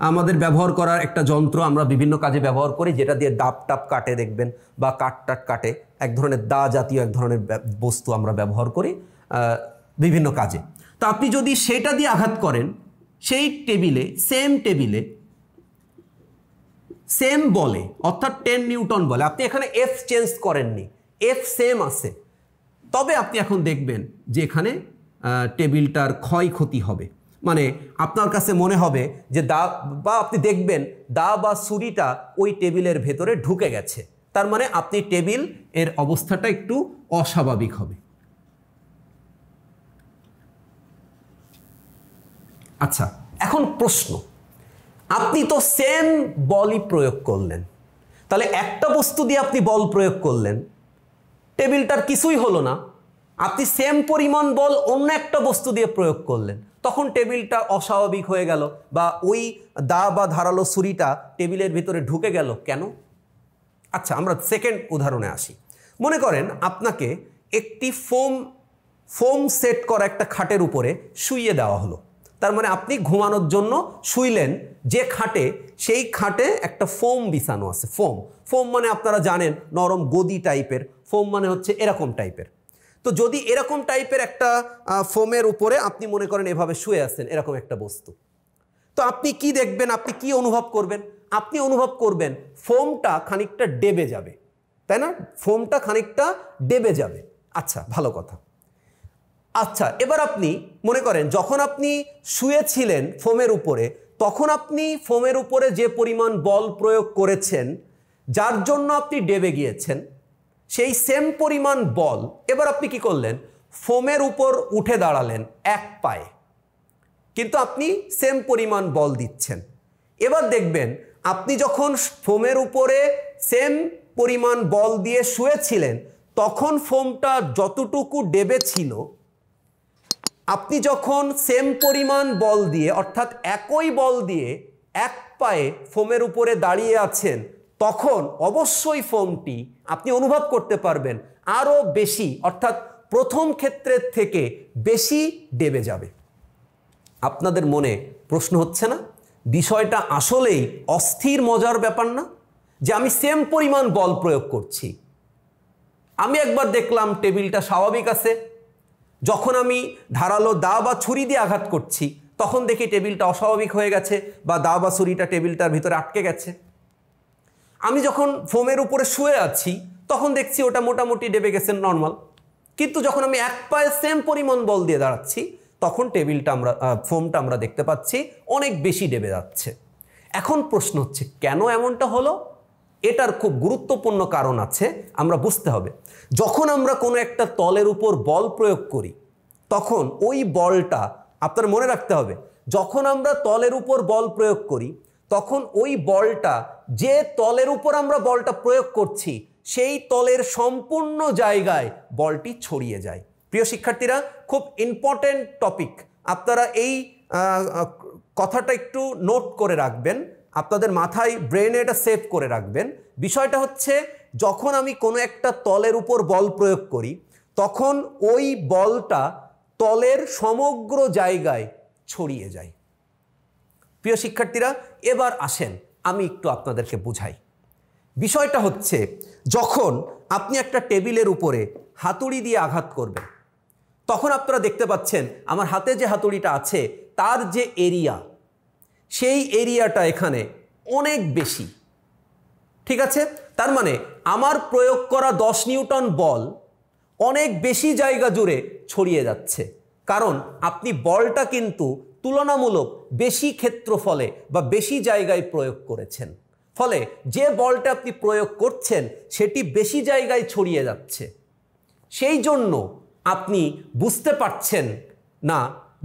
আমাদের ব্যবহার করার একটা যন্ত্র, আমরা বিভিন্ন কাজে ব্যবহার করি, যেটা দিয়ে ডাব টাপ কাটে দেখবেন, বা কাট কাটে, এক ধরনের দা জাতীয় এক ধরনের বস্তু আমরা ব্যবহার করি বিভিন্ন কাজে। তো আপনি যদি সেটা দিয়ে আঘাত করেন, সেই টেবিলে সেম বলে, অর্থাৎ 10 নিউটন বলে, আপনি এখানে এফ চেঞ্জ করেননি, এফ সেম আছে, তবে আপনি এখন দেখবেন যে এখানে টেবিলটার ক্ষয়ক্ষতি হবে। মানে আপনার কাছে মনে হবে যে দা, বা আপনি দেখবেন দা বা ছুরিটা ওই টেবিলের ভেতরে ঢুকে গেছে, তার মানে আপনি টেবিল এর অবস্থাটা একটু অস্বাভাবিক হবে। আচ্ছা, এখন প্রশ্ন, আপনি তো সেম বলই প্রয়োগ করলেন, তাহলে একটা বস্তু দিয়ে আপনি বল প্রয়োগ করলেন, টেবিলটার কিছুই হলো না। আপনি সেম পরিমাণ বল অন্য একটা বস্তু দিয়ে প্রয়োগ করলেন, তখন টেবিলটা অস্বাভাবিক হয়ে গেল, বা ওই দা বা ধারালো ছুরিটা টেবিলের ভিতরে ঢুকে গেল কেন? আচ্ছা, আমরা সেকেন্ড উদাহরণে আসি। মনে করেন আপনাকে একটি ফোম সেট করা একটা খাটের উপরে শুইয়ে দেওয়া হলো, তার মানে আপনি ঘুমানোর জন্য শুইলেন যে খাটে, সেই খাটে একটা ফোম বিছানো আছে। ফোম মানে আপনারা জানেন নরম গদি টাইপের, ফোম মানে হচ্ছে এরকম টাইপের। তো যদি এরকম টাইপের একটা ফোমের উপরে আপনি মনে করেন এভাবে শুয়ে আছেন, এরকম একটা বস্তু, তো আপনি কি দেখবেন, আপনি কি অনুভব করবেন? আপনি অনুভব করবেন ফোমটা খানিকটা ডেবে যাবে, তাই না? ফোমটা খানিকটা ডেবে যাবে। আচ্ছা, ভালো কথা। আচ্ছা, এবার আপনি মনে করেন যখন আপনি শুয়েছিলেন ফোমের উপরে, তখন আপনি ফোমের উপরে যে পরিমাণ বল প্রয়োগ করেছেন, যার জন্য আপনি ডেবে গিয়েছেন, সেই সেম পরিমাণ বল এবার আপনি কি করলেন, ফোমের উপর উঠে দাঁড়ালেন এক পায়ে, কিন্তু আপনি সেম পরিমাণ বল দিচ্ছেন। এবার দেখবেন আপনি যখন ফোমের উপরে সেম পরিমাণ বল দিয়ে শুয়েছিলেন, তখন ফোমটা যতটুকু ডেবে ছিল, আপনি যখন সেম পরিমাণ বল দিয়ে, অর্থাৎ একই বল দিয়ে এক পায়ে ফোমের উপরে দাঁড়িয়ে আছেন, তখন অবশ্যই ফোমটি আপনি অনুভব করতে পারবেন আরও বেশি, অর্থাৎ প্রথম ক্ষেত্রের থেকে বেশি ডেবে যাবে। আপনাদের মনে প্রশ্ন হচ্ছে না, বিষয়টা আসলেই অস্থির মজার ব্যাপার না? যে আমি সেম পরিমাণ বল প্রয়োগ করছি, আমি একবার দেখলাম টেবিলটা স্বাভাবিক আছে, যখন আমি ধারালো দা বা ছুরি দিয়ে আঘাত করছি, তখন দেখি টেবিলটা অস্বাভাবিক হয়ে গেছে, বা দা বা ছুরিটা টেবিলটার ভিতরে আটকে গেছে। আমি যখন ফোমের উপরে শুয়ে আছি, তখন দেখছি ওটা মোটামুটি ডেবে গেছে, নর্মাল। কিন্তু যখন আমি এক পায়ে সেম পরিমাণ বল দিয়ে দাঁড়াচ্ছি, তখন ফোমটা আমরা দেখতে পাচ্ছি অনেক বেশি ডেবে যাচ্ছে। এখন প্রশ্ন হচ্ছে কেন এমনটা হলো? এটার খুব গুরুত্বপূর্ণ কারণ আছে, আমরা বুঝতে হবে। যখন আমরা কোনো একটা তলের উপর বল প্রয়োগ করি, তখন ওই বলটা, আপনার মনে রাখতে হবে, যখন আমরা তলের উপর বল প্রয়োগ করি, তখন ওই বলটা, যে তলের উপর আমরা বলটা প্রয়োগ করছি, সেই তলের সম্পূর্ণ জায়গায় বলটি ছড়িয়ে যায়। প্রিয় শিক্ষার্থীরা, খুব ইম্পর্টেন্ট টপিক, আপনারা এই কথাটা একটু নোট করে রাখবেন, আপনাদের মাথায়, ব্রেনে এটা সেভ করে রাখবেন। বিষয়টা হচ্ছে, যখন আমি কোনো একটা তলের উপর বল প্রয়োগ করি, তখন ওই বলটা তলের সমগ্র জায়গায় ছড়িয়ে যায়। প্রিয় শিক্ষার্থীরা, এবার আসেন আমি একটু আপনাদেরকে বুঝাই। বিষয়টা হচ্ছে, যখন আপনি একটা টেবিলের উপরে হাতুড়ি দিয়ে আঘাত করবেন, তখন আপনারা দেখতে পাচ্ছেন আমার হাতে যে হাতুড়িটা আছে, তার যে এরিয়া, সেই এরিয়াটা এখানে অনেক বেশি, ঠিক আছে? তার মানে আমার প্রয়োগ করা 10 নিউটন বল অনেক বেশি জায়গা জুড়ে ছড়িয়ে যাচ্ছে, কারণ আপনি বলটা কিন্তু তুলনামূলক বেশি ক্ষেত্রফলে বা বেশি জায়গায় প্রয়োগ করেছেন। ফলে যে বলটা আপনি প্রয়োগ করছেন, সেটি বেশি জায়গায় ছড়িয়ে যাচ্ছে। সেই জন্য আপনি বুঝতে পারছেন না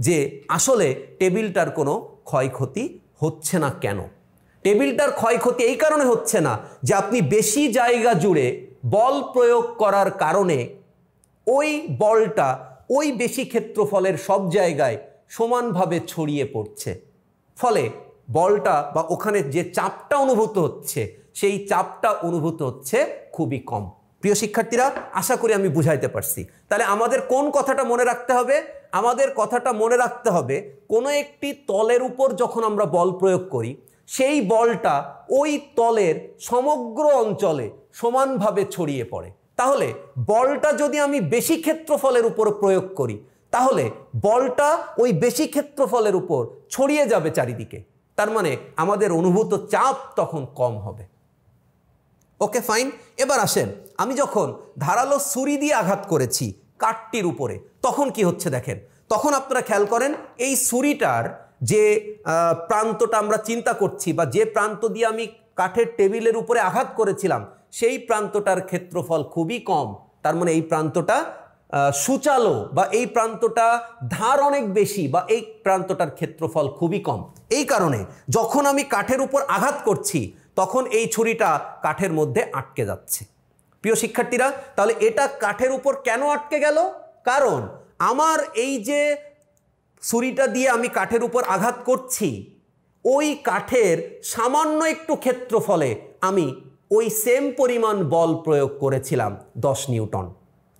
যে আসলে টেবিলটার কোনো ক্ষয়ক্ষতি হচ্ছে না কেন। টেবিলটার ক্ষয়ক্ষতি এই কারণে হচ্ছে না যে আপনি বেশি জায়গা জুড়ে বল প্রয়োগ করার কারণে ওই বলটা ওই বেশি ক্ষেত্রফলের সব জায়গায় সমানভাবে ছড়িয়ে পড়ছে, ফলে বলটা বা ওখানে যে চাপটা অনুভূত হচ্ছে, সেই চাপটা অনুভূত হচ্ছে খুবই কম। প্রিয় শিক্ষার্থীরা, আশা করি আমি বুঝাইতে পারছি। তাহলে আমাদের কোন কথাটা মনে রাখতে হবে? আমাদের কথাটা মনে রাখতে হবে, কোনো একটি তলের উপর যখন আমরা বল প্রয়োগ করি, সেই বলটা ওই তলের সমগ্র অঞ্চলে সমানভাবে ছড়িয়ে পড়ে। তাহলে বলটা যদি আমি বেশি ক্ষেত্রফলের উপর প্রয়োগ করি, তাহলে বলটা ওই বেশি ক্ষেত্রফলের উপর ছড়িয়ে যাবে চারিদিকে। তার মানে আমাদের অনুভূত চাপ তখন কম হবে। Okay fine. এবার আসেন, আমি যখন ধারালো ছুরি দিয়ে আঘাত করেছি কাঠটির উপরে, তখন কি হচ্ছে দেখেন। তখন আপনারা খেয়াল করেন, এই ছুরিটার যে প্রান্তটা আমরা চিন্তা করছি, বা যে প্রান্ত দিয়ে আমি কাঠের টেবিলের উপরে আঘাত করেছিলাম, সেই প্রান্তটার ক্ষেত্রফল খুবই কম। তার মানে এই প্রান্তটা সূচালো, বা এই প্রান্তটা ধার অনেক বেশি, বা এই প্রান্তটার ক্ষেত্রফল খুবই কম। এই কারণে যখন আমি কাঠের উপর আঘাত করছি, তখন এই ছুরিটা কাঠের মধ্যে আটকে যাচ্ছে। প্রিয় শিক্ষার্থীরা, তাহলে এটা কাঠের উপর কেন আটকে গেল? কারণ আমার এই যে ছুরিটা দিয়ে আমি কাঠের উপর আঘাত করছি, ওই কাঠের সামান্য একটু ক্ষেত্রফলে আমি ওই সেম পরিমাণ বল প্রয়োগ করেছিলাম 10 নিউটন,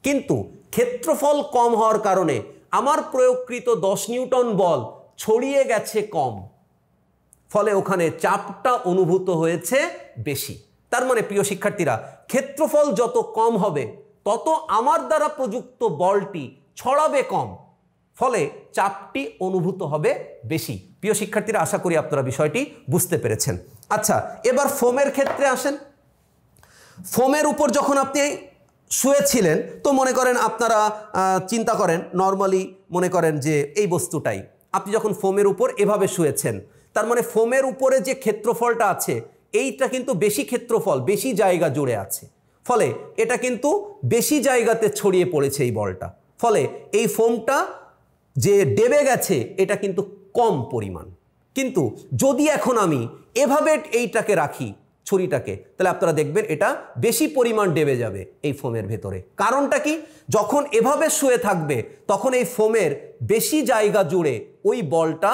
কিন্তু ক্ষেত্রফল কম হওয়ার কারণে আমার প্রয়োগকৃত 10 নিউটন বল ছড়িয়ে গেছে কম, ফলে ওখানে চাপটা অনুভূত হয়েছে বেশি। তার মানে প্রিয় শিক্ষার্থীরা, ক্ষেত্রফল যত কম হবে, তত আমার দ্বারা প্রযুক্ত বলটি ছড়াবে কম, ফলে চাপটি অনুভূত হবে বেশি। প্রিয় শিক্ষার্থীরা, আশা করি আপনারা বিষয়টি বুঝতে পেরেছেন। আচ্ছা, এবার ফোমের ক্ষেত্রে আসেন। ফোমের উপর যখন আপনি শুয়েছিলেন, তো মনে করেন আপনারা চিন্তা করেন, নর্মালি মনে করেন যে এই বস্তুটাই আপনি যখন ফোমের উপর এভাবে শুয়েছেন, তার মানে ফোমের উপরে যে ক্ষেত্রফলটা আছে, এইটা কিন্তু বেশি ক্ষেত্রফল, বেশি জায়গা জুড়ে আছে, ফলে এটা কিন্তু বেশি জায়গাতে ছড়িয়ে পড়েছে এই বলটা, ফলে এই ফোমটা যে ডেবে গেছে এটা কিন্তু কম পরিমাণ। কিন্তু যদি এখন আমি এভাবে এইটাকে রাখি, ছুরিটাকে, তাহলে আপনারা দেখবেন এটা বেশি পরিমাণ ডেবে যাবে এই ফোমের ভেতরে। কারণটা কি? যখন এভাবে শুয়ে থাকবে, তখন এই ফোমের বেশি জায়গা জুড়ে ওই বলটা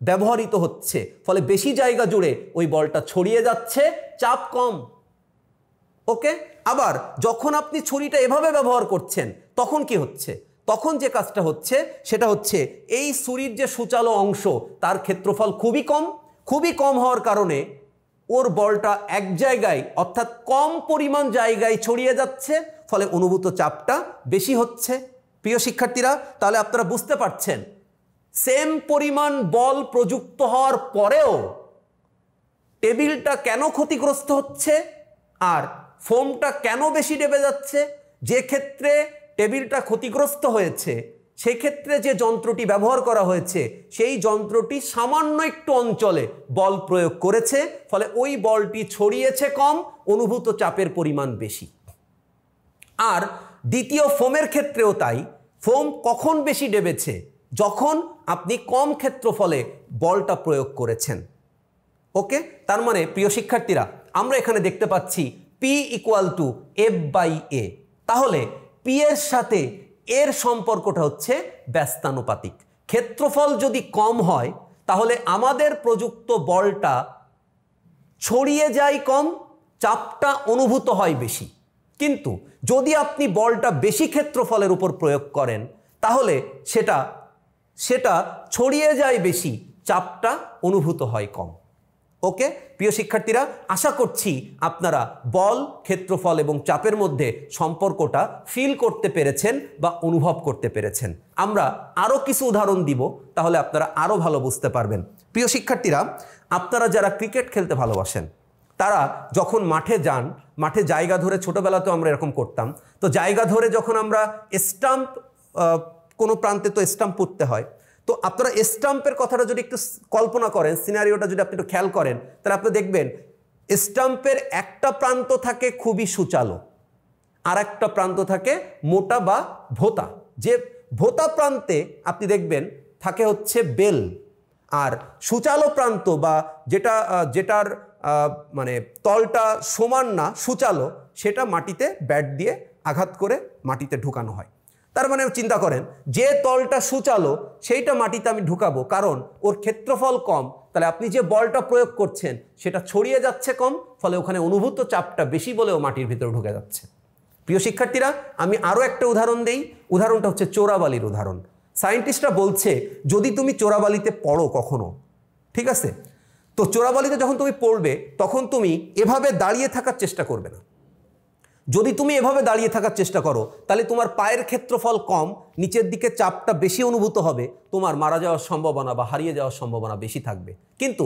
ব্যবহৃত হচ্ছে, ফলে বেশি জায়গা জুড়ে ওই বলটা ছড়িয়ে যাচ্ছে, চাপ কম। ওকে। আবার যখন আপনি ছুরিটা এভাবে ব্যবহার করছেন, তখন কি হচ্ছে? তখন যে কাজটা হচ্ছে সেটা হচ্ছে, এই ছুরির যে সূচালো অংশ, তার ক্ষেত্রফল খুবই কম। খুবই কম হওয়ার কারণে ওর বলটা এক জায়গায়, অর্থাৎ কম পরিমাণ জায়গায় ছড়িয়ে যাচ্ছে, ফলে অনুভূত চাপটা বেশি হচ্ছে। প্রিয় শিক্ষার্থীরা, তাহলে আপনারা বুঝতে পারছেন, সেম পরিমাণ বল প্রযুক্ত হওয়ার পরেও টেবিলটা কেন ক্ষতিগ্রস্ত হচ্ছে, আর ফোমটা কেন বেশি ডেবে যাচ্ছে। যে ক্ষেত্রে টেবিলটা ক্ষতিগ্রস্ত হয়েছে, সেক্ষেত্রে যে যন্ত্রটি ব্যবহার করা হয়েছে, সেই যন্ত্রটি সামান্য একটু অঞ্চলে বল প্রয়োগ করেছে, ফলে ওই বলটি ছড়িয়েছে কম, অনুভূত চাপের পরিমাণ বেশি। আর দ্বিতীয় ফোমের ক্ষেত্রেও তাই। ফোম কখন বেশি ডেবেছে? যখন আপনি কম ক্ষেত্রফলে বলটা প্রয়োগ করেছেন। ওকে। তার মানে প্রিয় শিক্ষার্থীরা, আমরা এখানে দেখতে পাচ্ছি P = F/A। তাহলে P এর সাথে এর সম্পর্কটা হচ্ছে ব্যস্তানুপাতিক। ক্ষেত্রফল যদি কম হয়, তাহলে আমাদের প্রযুক্ত বলটা ছড়িয়ে যায় কম, চাপটা অনুভূত হয় বেশি। কিন্তু যদি আপনি বলটা বেশি ক্ষেত্রফলের উপর প্রয়োগ করেন, তাহলে সেটা ছড়িয়ে যায় বেশি, চাপটা অনুভূত হয় কম। ওকে। প্রিয় শিক্ষার্থীরা, আশা করছি আপনারা বল, ক্ষেত্রফল এবং চাপের মধ্যে সম্পর্কটা ফিল করতে পেরেছেন বা অনুভব করতে পেরেছেন। আমরা আরও কিছু উদাহরণ দিব, তাহলে আপনারা আরও ভালো বুঝতে পারবেন। প্রিয় শিক্ষার্থীরা, আপনারা যারা ক্রিকেট খেলতে ভালোবাসেন, তারা যখন মাঠে যান, মাঠে জায়গা ধরে, ছোটোবেলাতেও আমরা এরকম করতাম, তো জায়গা ধরে যখন আমরা স্টাম্প, কোনো প্রান্তে তো স্টাম্প পুঁততে হয়, তো আপনারা স্টাম্পের কথাটা যদি একটু কল্পনা করেন, সিনারিওটা যদি আপনি একটু খেয়াল করেন, তাহলে আপনি দেখবেন স্টাম্পের একটা প্রান্ত থাকে খুবই সূচালো, আর একটা প্রান্ত থাকে মোটা বা ভোঁতা। যে ভোঁতা প্রান্তে আপনি দেখবেন থাকে হচ্ছে বেল, আর সূচালো প্রান্ত বা যেটার মানে তলটা সমান না, সূচালো, সেটা মাটিতে ব্যাট দিয়ে আঘাত করে মাটিতে ঢুকানো হয়। তার মানে চিন্তা করেন, যে তলটা সূচালো সেইটা মাটিতে আমি ঢুকাবো, কারণ ওর ক্ষেত্রফল কম, তাহলে আপনি যে বলটা প্রয়োগ করছেন সেটা ছড়িয়ে যাচ্ছে কম, ফলে ওখানে অনুভূত চাপটা বেশি বলেও মাটির ভিতরে ঢুকে যাচ্ছে। প্রিয় শিক্ষার্থীরা, আমি আরও একটা উদাহরণ দেই। উদাহরণটা হচ্ছে চোরাবালির উদাহরণ। সায়েন্টিস্টরা বলছে যদি তুমি চোরাবালিতে পড়ো কখনো, ঠিক আছে, তো চোরাবালিতে যখন তুমি পড়বে তখন তুমি এভাবে দাঁড়িয়ে থাকার চেষ্টা করবে না। যদি তুমি এভাবে দাঁড়িয়ে থাকার চেষ্টা করো তাহলে তোমার পায়ের ক্ষেত্রফল কম, নিচের দিকে চাপটা বেশি অনুভূত হবে, তোমার মারা যাওয়ার সম্ভাবনা বা হারিয়ে যাওয়ার সম্ভাবনা বেশি থাকবে। কিন্তু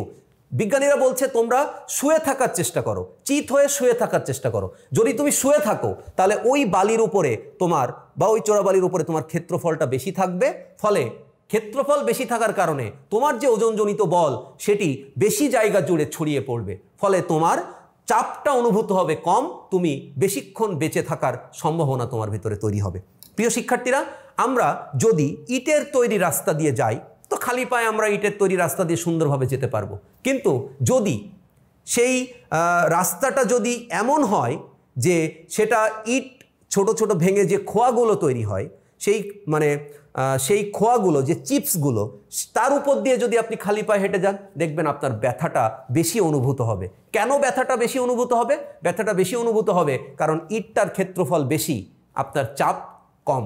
বিজ্ঞানীরা বলছে তোমরা শুয়ে থাকার চেষ্টা করো, চিত হয়ে শুয়ে থাকার চেষ্টা করো। যদি তুমি শুয়ে থাকো তাহলে ওই বালির উপরে তোমার বা ওই চোরাবালির উপরে তোমার ক্ষেত্রফলটা বেশি থাকবে, ফলে ক্ষেত্রফল বেশি থাকার কারণে তোমার যে ওজনজনিত বল সেটি বেশি জায়গা জুড়ে ছড়িয়ে পড়বে, ফলে তোমার চাপটা অনুভূত হবে কম, তুমি বেশিক্ষণ বেঁচে থাকার সম্ভাবনা তোমার ভিতরে তৈরি হবে। প্রিয় শিক্ষার্থীরা, আমরা যদি ইটের তৈরি রাস্তা দিয়ে যাই তো খালি পায়ে আমরা ইটের তৈরি রাস্তা দিয়ে সুন্দরভাবে যেতে পারবো। কিন্তু যদি সেই রাস্তাটা যদি এমন হয় যে সেটা ইট ছোট ছোট ভেঙে যে খোয়াগুলো তৈরি হয়, সেই খোয়াগুলো যে চিপসগুলো, তার উপর দিয়ে যদি আপনি খালি পায়ে হেঁটে যান দেখবেন আপনার ব্যথাটা বেশি অনুভূত হবে। কেন ব্যথাটা বেশি অনুভূত হবে? ব্যথাটা বেশি অনুভূত হবে কারণ ইটটার ক্ষেত্রফল বেশি, আপনার চাপ কম,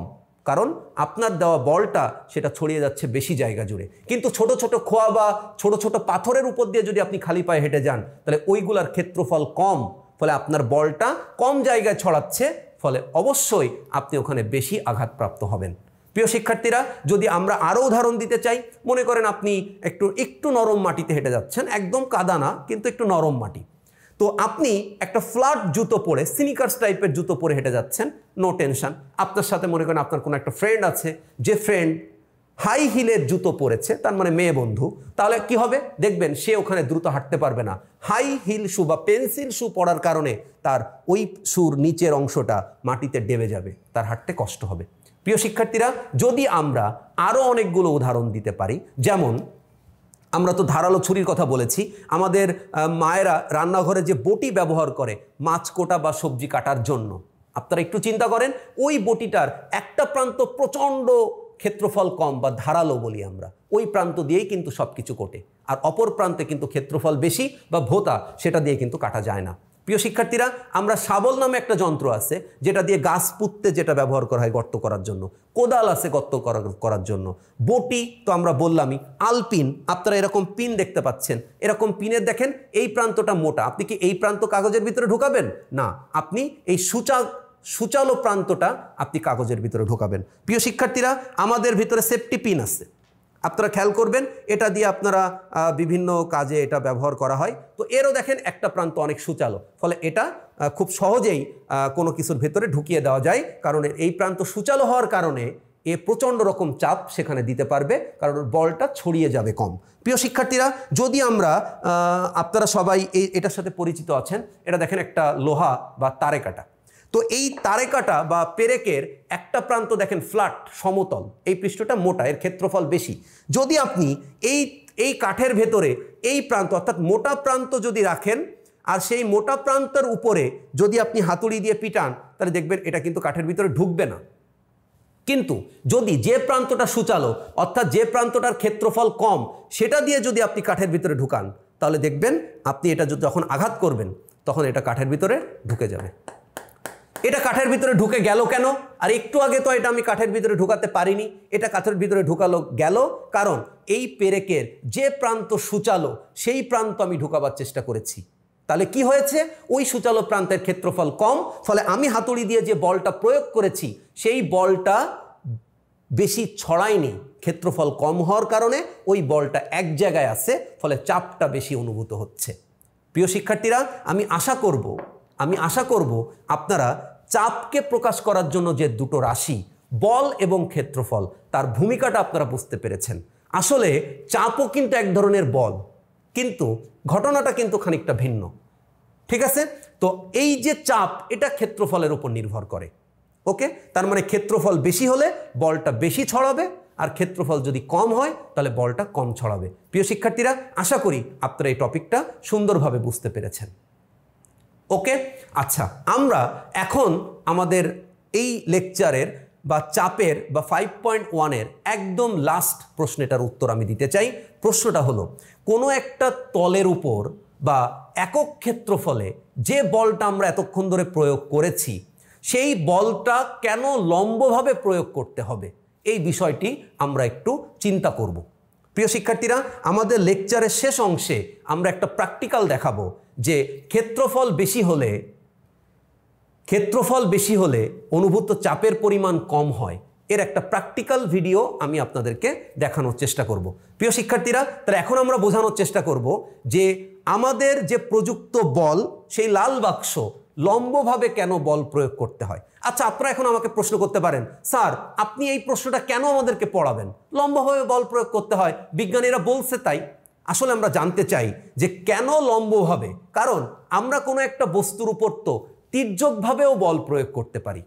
কারণ আপনার দেওয়া বলটা সেটা ছড়িয়ে যাচ্ছে বেশি জায়গা জুড়ে। কিন্তু ছোট ছোট খোয়া বা ছোট ছোট পাথরের উপর দিয়ে যদি আপনি খালি পায়ে হেঁটে যান তাহলে ওইগুলার ক্ষেত্রফল কম, ফলে আপনার বলটা কম জায়গায় ছড়াচ্ছে, ফলে অবশ্যই আপনি ওখানে বেশি আঘাতপ্রাপ্ত হবেন। প্রিয় শিক্ষার্থীরা, যদি আমরা আরও উদাহরণ দিতে চাই, মনে করেন আপনি একটু নরম মাটিতে হেঁটে যাচ্ছেন, একদম কাদা না কিন্তু একটু নরম মাটি, তো আপনি একটা ফ্ল্যাট জুতো পরে, স্নিকার্স টাইপের জুতো পরে হেঁটে যাচ্ছেন, নো টেনশন। আপনার সাথে মনে করেন আপনার কোনো একটা ফ্রেন্ড আছে, যে ফ্রেন্ড হাই হিলের জুতো পরেছে, তার মানে মেয়ে বন্ধু, তাহলে কি হবে? দেখবেন সে ওখানে দ্রুত হাঁটতে পারবে না। হাই হিল শু বা পেন্সিল শু পরার কারণে তার ওই শুর নিচের অংশটা মাটিতে ডেবে যাবে, তার হাঁটতে কষ্ট হবে। প্রিয় শিক্ষার্থীরা, যদি আমরা আরও অনেকগুলো উদাহরণ দিতে পারি, যেমন আমরা তো ধারালো ছুরির কথা বলেছি, আমাদের মায়েরা রান্নাঘরে যে বটি ব্যবহার করে মাছ কোটা বা সবজি কাটার জন্য, আপনারা একটু চিন্তা করেন, ওই বটিটার একটা প্রান্ত প্রচণ্ড ক্ষেত্রফল কম বা ধারালো বলি আমরা, ওই প্রান্ত দিয়েই কিন্তু সব কিছু কোটে, আর অপর প্রান্তে কিন্তু ক্ষেত্রফল বেশি বা ভোঁতা, সেটা দিয়ে কিন্তু কাটা যায় না। প্রিয় শিক্ষার্থীরা, আমরা শাবল নামে একটা যন্ত্র আছে যেটা দিয়ে গাছ পুঁততে যেটা ব্যবহার করা হয় গর্ত করার জন্য, কোদাল আছে গর্ত করার জন্য, বটি তো আমরা বললামই, আলপিন, আপনারা এরকম পিন দেখতে পাচ্ছেন, এরকম পিনের দেখেন এই প্রান্তটা মোটা, আপনি কি এই প্রান্ত কাগজের ভিতরে ঢোকাবেন না, আপনি এই সূচালো প্রান্তটা আপনি কাগজের ভিতরে ঢোকাবেন। প্রিয় শিক্ষার্থীরা, আমাদের ভিতরে সেফটি পিন আছে, আপনারা খেয়াল করবেন, এটা দিয়ে আপনারা বিভিন্ন কাজে এটা ব্যবহার করা হয়। তো এরও দেখেন একটা প্রান্ত অনেক সূচালো, ফলে এটা খুব সহজেই কোনো কিছুর ভেতরে ঢুকিয়ে দেওয়া যায়, কারণ এই প্রান্ত সূচালো হওয়ার কারণে এ প্রচণ্ড রকম চাপ সেখানে দিতে পারবে, কারণ বলটা ছড়িয়ে যাবে কম। প্রিয় শিক্ষার্থীরা, যদি আমরা আপনারা সবাই এটার সাথে পরিচিত আছেন, এটা দেখেন একটা লোহা বা তারে কাটা, তো এই তারে কাটা বা পেরেকের একটা প্রান্ত দেখেন ফ্ল্যাট সমতল, এই পৃষ্ঠটা মোটা, এর ক্ষেত্রফল বেশি। যদি আপনি এই কাঠের ভেতরে এই প্রান্ত অর্থাৎ মোটা প্রান্ত যদি রাখেন আর সেই মোটা প্রান্তের উপরে যদি আপনি হাতুড়ি দিয়ে পিটান, তাহলে দেখবেন এটা কিন্তু কাঠের ভিতরে ঢুকবে না। কিন্তু যদি যে প্রান্তটা সূচালো অর্থাৎ যে প্রান্তটার ক্ষেত্রফল কম, সেটা দিয়ে যদি আপনি কাঠের ভিতরে ঢুকান, তাহলে দেখবেন আপনি এটা যখন আঘাত করবেন তখন এটা কাঠের ভিতরে ঢুকে যাবে। এটা কাঠের ভিতরে ঢুকে গেল কেন? আর একটু আগে তো এটা আমি কাঠের ভিতরে ঢুকাতে পারিনি, এটা কাঠের ভিতরে ঢুকালো গেল কারণ এই পেরেকের যে প্রান্ত সূচালো সেই প্রান্ত আমি ঢুকাবার চেষ্টা করেছি। তাহলে কি হয়েছে? ওই সূচালো প্রান্তের ক্ষেত্রফল কম, ফলে আমি হাতুড়ি দিয়ে যে বলটা প্রয়োগ করেছি সেই বলটা বেশি ছড়ায়নি, ক্ষেত্রফল কম হওয়ার কারণে ওই বলটা এক জায়গায় আছে, ফলে চাপটা বেশি অনুভূত হচ্ছে। প্রিয় শিক্ষার্থীরা, আমি আশা করব আপনারা চাপকে প্রকাশ করার জন্য যে দুটো রাশি বল এবং ক্ষেত্রফল, তার ভূমিকাটা আপনারা বুঝতে পেরেছেন। আসলে চাপও কিন্তু এক ধরনের বল, কিন্তু ঘটনাটা কিন্তু খানিকটা ভিন্ন, ঠিক আছে? তো এই যে চাপ, এটা ক্ষেত্রফলের উপর নির্ভর করে। ওকে, তার মানে ক্ষেত্রফল বেশি হলে বলটা বেশি ছড়াবে, আর ক্ষেত্রফল যদি কম হয় তাহলে বলটা কম ছড়াবে। প্রিয় শিক্ষার্থীরা, আশা করি আপনারা এই টপিকটা সুন্দরভাবে বুঝতে পেরেছেন। ওকে, আচ্ছা, আমরা এখন আমাদের এই লেকচারের বা চাপের বা 5.1-এর একদম লাস্ট প্রশ্নটার উত্তর আমি দিতে চাই। প্রশ্নটা হলো, কোনো একটা তলের উপর বা একক ক্ষেত্রফলে যে বলটা আমরা এতক্ষণ ধরে প্রয়োগ করেছি, সেই বলটা কেন লম্বভাবে প্রয়োগ করতে হবে? এই বিষয়টি আমরা একটু চিন্তা করব। প্রিয় শিক্ষার্থীরা, আমাদের লেকচারের শেষ অংশে আমরা একটা প্র্যাকটিক্যাল দেখাবো যে ক্ষেত্রফল বেশি হলে অনুভূত চাপের পরিমাণ কম হয়। এর একটা প্র্যাকটিক্যাল ভিডিও আমি আপনাদেরকে দেখানোর চেষ্টা করব। প্রিয় শিক্ষার্থীরা, তাহলে এখন আমরা বোঝানোর চেষ্টা করব যে আমাদের যে প্রযুক্ত বল, সেই লাল বাক্স লম্বভাবে কেন বল প্রয়োগ করতে হয়। আচ্ছা, আপনারা এখন আমাকে প্রশ্ন করতে পারেন, স্যার আপনি এই প্রশ্নটা কেন আমাদেরকে পড়াবেন? লম্বভাবে বল প্রয়োগ করতে হয়, বিজ্ঞানীরা বলছে তাই। আসলে আমরা জানতে চাই যে কেন লম্বভাবে, কারণ আমরা কোনো একটা বস্তুর উপর তো তির্যকভাবেও বল প্রয়োগ করতে পারি,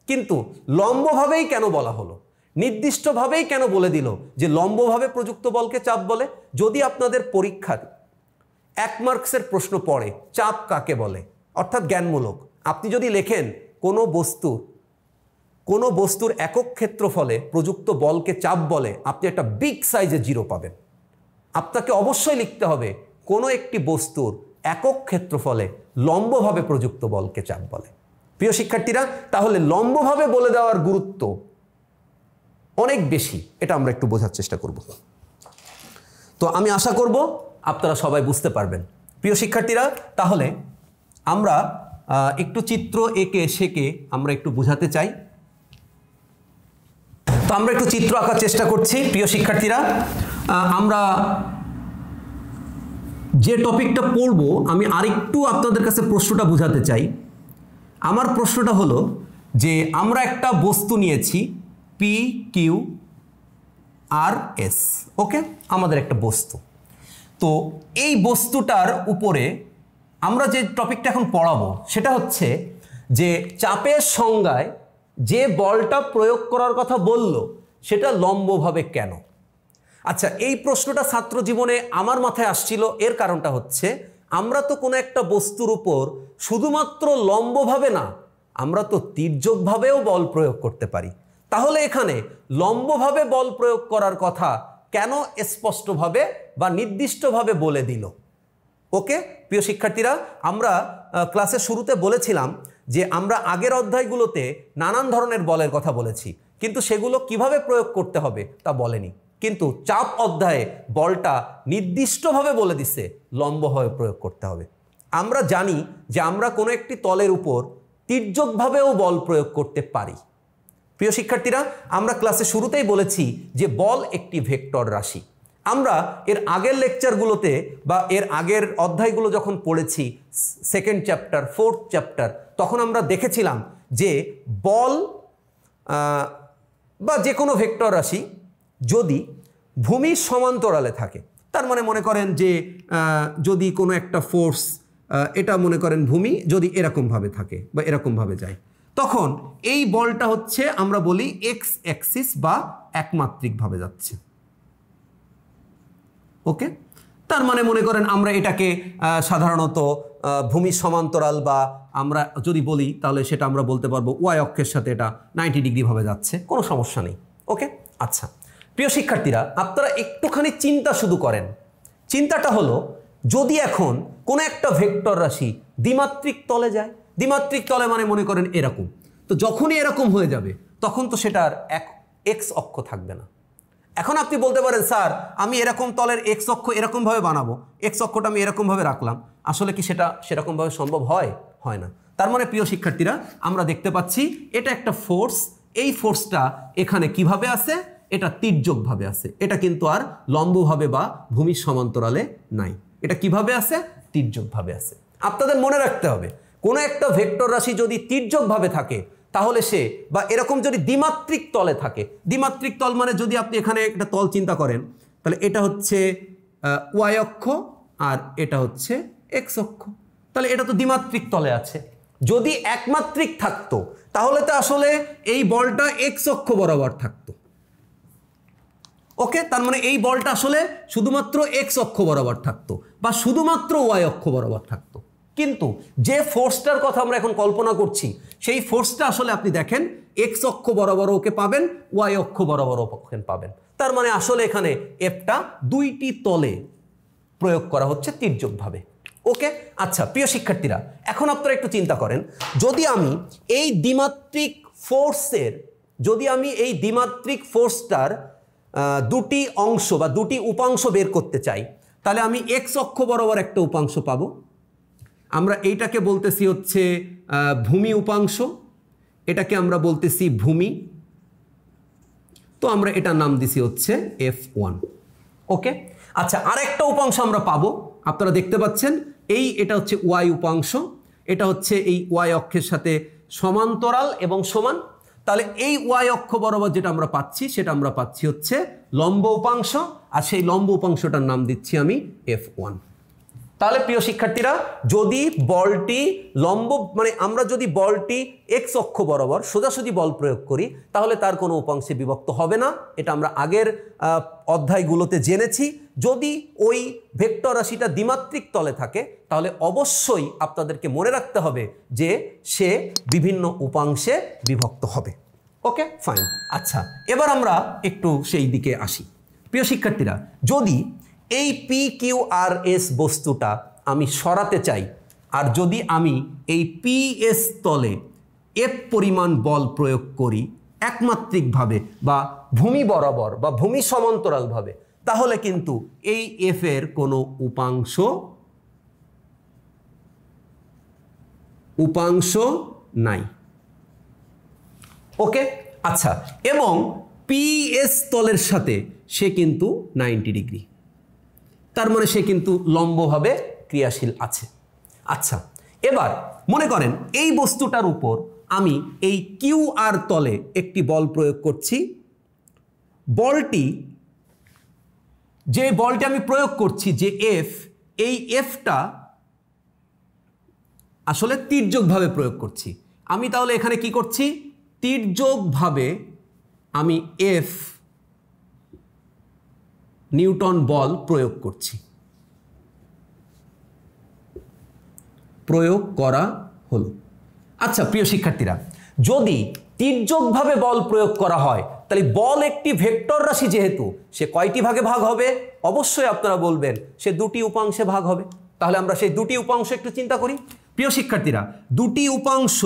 কিন্তু লম্বভাবেই কেন বলা হলো, নির্দিষ্টভাবেই কেন বলে দিল যে লম্বভাবে প্রযুক্ত বলকে চাপ বলে? যদি আপনাদের পরীক্ষার 1 মার্কসের প্রশ্ন পড়ে চাপ কাকে বলে, অর্থাৎ জ্ঞানমূলক, আপনি যদি লেখেন কোনো বস্তুর একক ক্ষেত্রফলে প্রযুক্ত বলকে চাপ বলে, আপনি একটা বিগ সাইজের 0 পাবেন। আপনাকে অবশ্যই লিখতে হবে কোনো একটি বস্তুর একক ক্ষেত্রফলে লম্বভাবে প্রযুক্ত বলকে চাপ বলে। প্রিয় শিক্ষার্থীরা, তাহলে লম্বভাবে বলে দেওয়ার গুরুত্ব অনেক বেশি, এটা আমরা একটু বোঝার চেষ্টা করব। তো আমি আশা করব আপনারা সবাই বুঝতে পারবেন। প্রিয় শিক্ষার্থীরা, তাহলে আমরা একটু চিত্র এঁকে সেঁকে আমরা একটু বোঝাতে চাই। তো আমরা একটু চিত্র আঁকার চেষ্টা করছি। প্রিয় শিক্ষার্থীরা, আমরা যে টপিকটা পড়ব, আমি আরেকটু আপনাদের কাছে প্রশ্নটা বোঝাতে চাই। আমার প্রশ্নটা হলো যে আমরা একটা বস্তু নিয়েছি PQRS, ওকে, আমাদের একটা বস্তু। তো এই বস্তুটার উপরে আমরা যে টপিকটা এখন পড়াবো সেটা হচ্ছে যে চাপের সংজ্ঞায় যে বলটা প্রয়োগ করার কথা বলল সেটা লম্বভাবে কেন। আচ্ছা, এই প্রশ্নটা ছাত্র জীবনে আমার মাথায় আসছিল, এর কারণটা হচ্ছে আমরা তো কোনো একটা বস্তুর উপর শুধুমাত্র লম্বভাবে না, আমরা তো তির্যকভাবেও বল প্রয়োগ করতে পারি। তাহলে এখানে লম্বভাবে বল প্রয়োগ করার কথা কেন স্পষ্টভাবে বা নির্দিষ্টভাবে বলে দিল? ওকে প্রিয় শিক্ষার্থীরা, আমরা ক্লাসের শুরুতে বলেছিলাম যে আমরা আগের অধ্যায়গুলোতে নানান ধরনের বলের কথা বলেছি, কিন্তু সেগুলো কিভাবে প্রয়োগ করতে হবে তা বলেনি। কিন্তু চাপ অধ্যায়ে বলটা নির্দিষ্টভাবে বলে দিছে লম্বভাবে প্রয়োগ করতে হবে। আমরা জানি যে আমরা কোনো একটি তলের উপর তির্যকভাবেও বল প্রয়োগ করতে পারি। প্রিয় শিক্ষার্থীরা, আমরা ক্লাসের শুরুতেই বলেছি যে বল একটি ভেক্টর রাশি। আমরা এর আগের লেকচারগুলোতে বা এর আগের অধ্যায়গুলো যখন পড়েছি, 2nd চ্যাপ্টার 4th চ্যাপ্টার, তখন আমরা দেখেছিলাম যে বল বা যে কোনো ভেক্টর রাশি যদি ভূমির সমান্তরালে থাকে, তার মানে মনে করেন যে যদি কোনো একটা ফোর্স, এটা মনে করেন ভূমি যদি এরকমভাবে থাকে বা এরকমভাবে যায়, তখন এই বলটা হচ্ছে আমরা বলি এক্স অ্যাক্সিস বা একমাত্রিকভাবে যাচ্ছে। ওকে, তার মানে মনে করেন আমরা এটাকে সাধারণত ভূমির সমান্তরাল বা আমরা যদি বলি তাহলে সেটা আমরা বলতে পারবো ওয়াই অক্ষের সাথে এটা 90 ডিগ্রি ভাবে যাচ্ছে, কোনো সমস্যা নেই। ওকে, আচ্ছা প্রিয় শিক্ষার্থীরা, আপনারা একটুখানি চিন্তা শুধু করেন। চিন্তাটা হলো, যদি এখন কোনো একটা ভেক্টর রাশি দ্বিমাত্রিক তলে যায়, দ্বিমাত্রিক তলে মানে মনে করেন এরকম, তো যখনই এরকম হয়ে যাবে তখন তো সেটার এক এক্স অক্ষ থাকবে না। এখন আপনি বলতে পারেন, স্যার আমি এরকম তলের এক্স অক্ষ এরকমভাবে বানাবো, এক্স অক্ষটা আমি এরকমভাবে রাখলাম, আসলে কি সেটা সেরকমভাবে সম্ভব হয়? হয় না। তার মানে প্রিয় শিক্ষার্থীরা, আমরা দেখতে পাচ্ছি এটা একটা ফোর্স, এই ফোর্সটা এখানে কিভাবে আছে? এটা তির্যকভাবে আছে, এটা কিন্তু আর লম্বভাবে বা ভূমির সমান্তরালে নাই, এটা কিভাবে আছে? তির্যকভাবে আছে। আপনাদের মনে রাখতে হবে, কোনো একটা ভেক্টর রাশি যদি তির্যকভাবে থাকে তাহলে সে, বা এরকম যদি দ্বিমাত্রিক তলে থাকে, দ্বিমাত্রিক তল মানে যদি আপনি এখানে একটা তল চিন্তা করেন, তাহলে এটা হচ্ছে ওয়াই অক্ষ আর এটা হচ্ছে এক্স অক্ষ, তাহলে এটা তো দ্বিমাত্রিক তলে আছে। যদি একমাত্রিক থাকতো তাহলে তো আসলে এই বলটা এক্স অক্ষ বরাবর থাকতো। ওকে, তার মানে এই বলটা আসলে শুধুমাত্র এক্স অক্ষ বরাবর থাকতো বা শুধুমাত্র ওয়াই অক্ষ বরাবর থাকতো। কিন্তু যে ফোর্সটার কথা আমরা এখন কল্পনা করছি, সেই ফোর্সটা আসলে আপনি দেখেন এক্স অক্ষ বরাবর ওকে পাবেন, ওয়াই অক্ষ বরাবর ওকে পাবেন। তার মানে আসলে এখানে এফটা দুইটি তলে প্রয়োগ করা হচ্ছে তির্যকভাবে। ওকে, আচ্ছা প্রিয় শিক্ষার্থীরা, এখন আপনারা একটু চিন্তা করেন, যদি আমি এই দ্বিমাত্রিক ফোর্সের যদি আমি এই দ্বিমাত্রিক ফোর্সটার দুটি অংশ বা দুটি উপাংশ বের করতে চাই, তাহলে আমি এক্স অক্ষ বরাবর একটা উপাংশ পাবো। আমরা এইটাকে বলতেছি হচ্ছে ভূমি উপাংশ, এটাকে আমরা বলতেছি ভূমি। তো আমরা এটার নাম দিছি হচ্ছে F1। ওকে, আচ্ছা, আরেকটা উপাংশ আমরা পাবো, আপনারা দেখতে পাচ্ছেন এটা হচ্ছে ওয়াই উপাংশ, এটা হচ্ছে এই ওয়াই অক্ষের সাথে সমান্তরাল এবং সমান। তাহলে এই ওয়াই অক্ষ বরাবর যেটা আমরা পাচ্ছি সেটা আমরা পাচ্ছি হচ্ছে লম্ব উপাংশ, আর সেই লম্ব উপাংশটার নাম দিচ্ছি আমি F1। তাহলে প্রিয় শিক্ষার্থীরা, যদি বলটি লম্ব মানে আমরা যদি বলটি এক্স অক্ষ বরাবর সোজাসুজি বল প্রয়োগ করি, তাহলে তার কোনো উপাংশে বিভক্ত হবে না। এটা আমরা আগের অধ্যায়গুলোতে জেনেছি। যদি ওই ভেক্টর রাশিটা দ্বিমাত্রিক তলে থাকে, তাহলে অবশ্যই আপনাদেরকে মনে রাখতে হবে যে সে বিভিন্ন উপাংশে বিভক্ত হবে। ওকে, ফাইন। আচ্ছা, এবার আমরা একটু সেই দিকে আসি। প্রিয় শিক্ষার্থীরা, যদি এই PQRS বস্তুটা আমি সরাতে চাই, আর যদি আমি এই PS তলে F পরিমাণ বল প্রয়োগ করি একমাত্রিকভাবে বা ভূমি বরাবর বা ভূমি সমান্তরালভাবে, তাহলে কিন্তু এই F এর কোনো উপাংশ নাই। ওকে, আচ্ছা, এবং PS তলের সাথে সে কিন্তু 90 ডিগ্রি, তার মানে সে কিন্তু লম্বভাবে ক্রিয়াশীল আছে। আচ্ছা, এবার মনে করেন এই বস্তুটার উপর আমি এই QR তলে একটি বল প্রয়োগ করছি। যে বলটি আমি প্রয়োগ করছি, যে F, এই Fটা আসলে তির্যকভাবে প্রয়োগ করছি আমি। তাহলে এখানে কি করছি? তির্যকভাবে আমি F নিউটন বল প্রয়োগ করছি। প্রয়োগ করা হলো। আচ্ছা প্রিয় শিক্ষার্থীরা, যদি তির্যকভাবে বল প্রয়োগ করা হয়, তাহলে বল একটি ভেক্টর রাশি, যেহেতু সে কয়টি ভাগে ভাগ হবে? অবশ্যই আপনারা বলবেন সে দুটি উপাংশে ভাগ হবে। তাহলে আমরা সেই দুটি উপাংশ একটু চিন্তা করি। প্রিয় শিক্ষার্থীরা, দুটি উপাংশ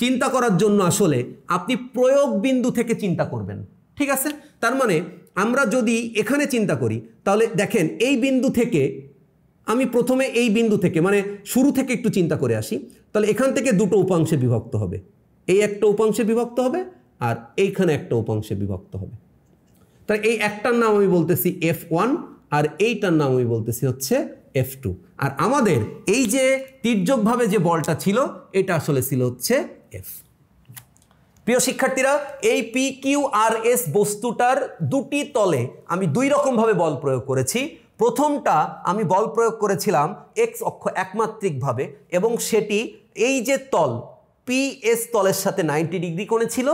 চিন্তা করার জন্য আসলে আপনি প্রয়োগ বিন্দু থেকে চিন্তা করবেন, ঠিক আছে? তার মানে আমরা যদি এখানে চিন্তা করি, তাহলে দেখেন এই বিন্দু থেকে আমি প্রথমে এই বিন্দু থেকে মানে শুরু থেকে একটু চিন্তা করে আসি। তাহলে এখান থেকে দুটো উপাংশে বিভক্ত হবে, এই একটা উপাংশে বিভক্ত হবে আর এইখানে একটা উপাংশে বিভক্ত হবে। তাহলে এই একটার নাম আমি বলতেছি F1 আর এইটার নাম আমি বলতেছি হচ্ছে F2। আর আমাদের এই যে তির্যকভাবে যে বলটা ছিল, এটা আসলে ছিল হচ্ছে F। প্রিয় শিক্ষার্থীরা, এই PQRS বস্তুটার দুটি তলে আমি দুই রকমভাবে বল প্রয়োগ করেছি। প্রথমটা আমি বল প্রয়োগ করেছিলাম এক্স অক্ষ একমাত্রিকভাবে, এবং সেটি এই যে তল PS তলের সাথে 90 ডিগ্রি কোণে ছিল।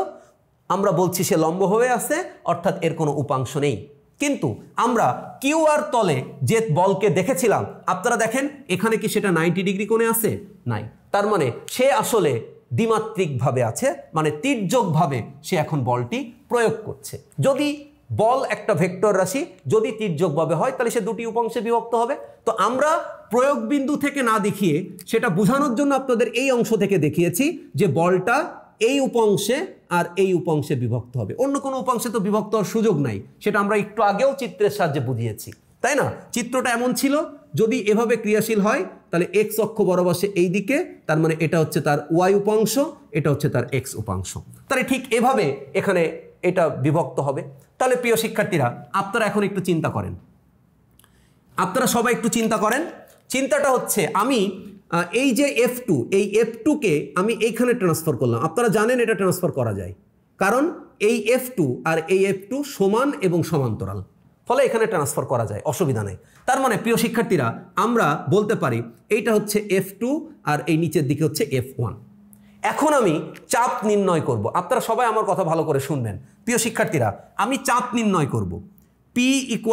আমরা বলছি সে লম্ব হয়ে আছে, অর্থাৎ এর কোনো উপাংশ নেই। কিন্তু আমরা QR তলে যে বলকে দেখেছিলাম, আপনারা দেখেন এখানে কি সেটা 90 ডিগ্রি কোণে আছে? নাই। তার মানে সে আসলে দ্বিমাত্রিকভাবে আছে, মানে তির্যকভাবে সে এখন বলটি প্রয়োগ করছে। যদি বল একটা ভেক্টর রাশি, যদি তির্যকভাবে হয়, তাহলে সে দুটি উপাংশে বিভক্ত হবে। তো আমরা প্রয়োগ বিন্দু থেকে না দেখিয়ে সেটা বোঝানোর জন্য আপনাদের এই অংশ থেকে দেখিয়েছি যে বলটা এই উপাংশে আর এই উপাংশে বিভক্ত হবে, অন্য কোনো উপাংশে তো বিভক্ত হওয়ার সুযোগ নাই। সেটা আমরা একটু আগেও চিত্রের সাহায্যে বুঝিয়েছি, তাই না? চিত্রটা এমন ছিল, যদি এভাবে ক্রিয়াশীল হয় তাহলে এক্স অক্ষ বরাবর সে এই দিকে, তার মানে এটা হচ্ছে তার ওয়াই উপাংশ, এটা হচ্ছে তার এক্স উপাংশ। তাহলে ঠিক এভাবে এখানে এটা বিভক্ত হবে। তাহলে প্রিয় শিক্ষার্থীরা, আপনারা এখন একটু চিন্তা করেন, আপনারা সবাই একটু চিন্তা করেন। চিন্তাটা হচ্ছে আমি এই যে F2, এই F2কে আমি এইখানে ট্রান্সফার করলাম। আপনারা জানেন এটা ট্রান্সফার করা যায়, কারণ এই F2 আর এই F2 সমান এবং সমান্তরাল, ফলে এখানে ট্রান্সফার করা যায়, অসুবিধা নেই। তার মানে প্রিয় শিক্ষার্থীরা, আমরা বলতে পারি এইটা হচ্ছে F2 আর এই নিচের দিকে হচ্ছে F1। এখন আমি চাপ নির্ণয় করব। আপনারা সবাই আমার কথা ভালো করে শুনবেন। প্রিয় শিক্ষার্থীরা, আমি চাপ নির্ণয় করব P =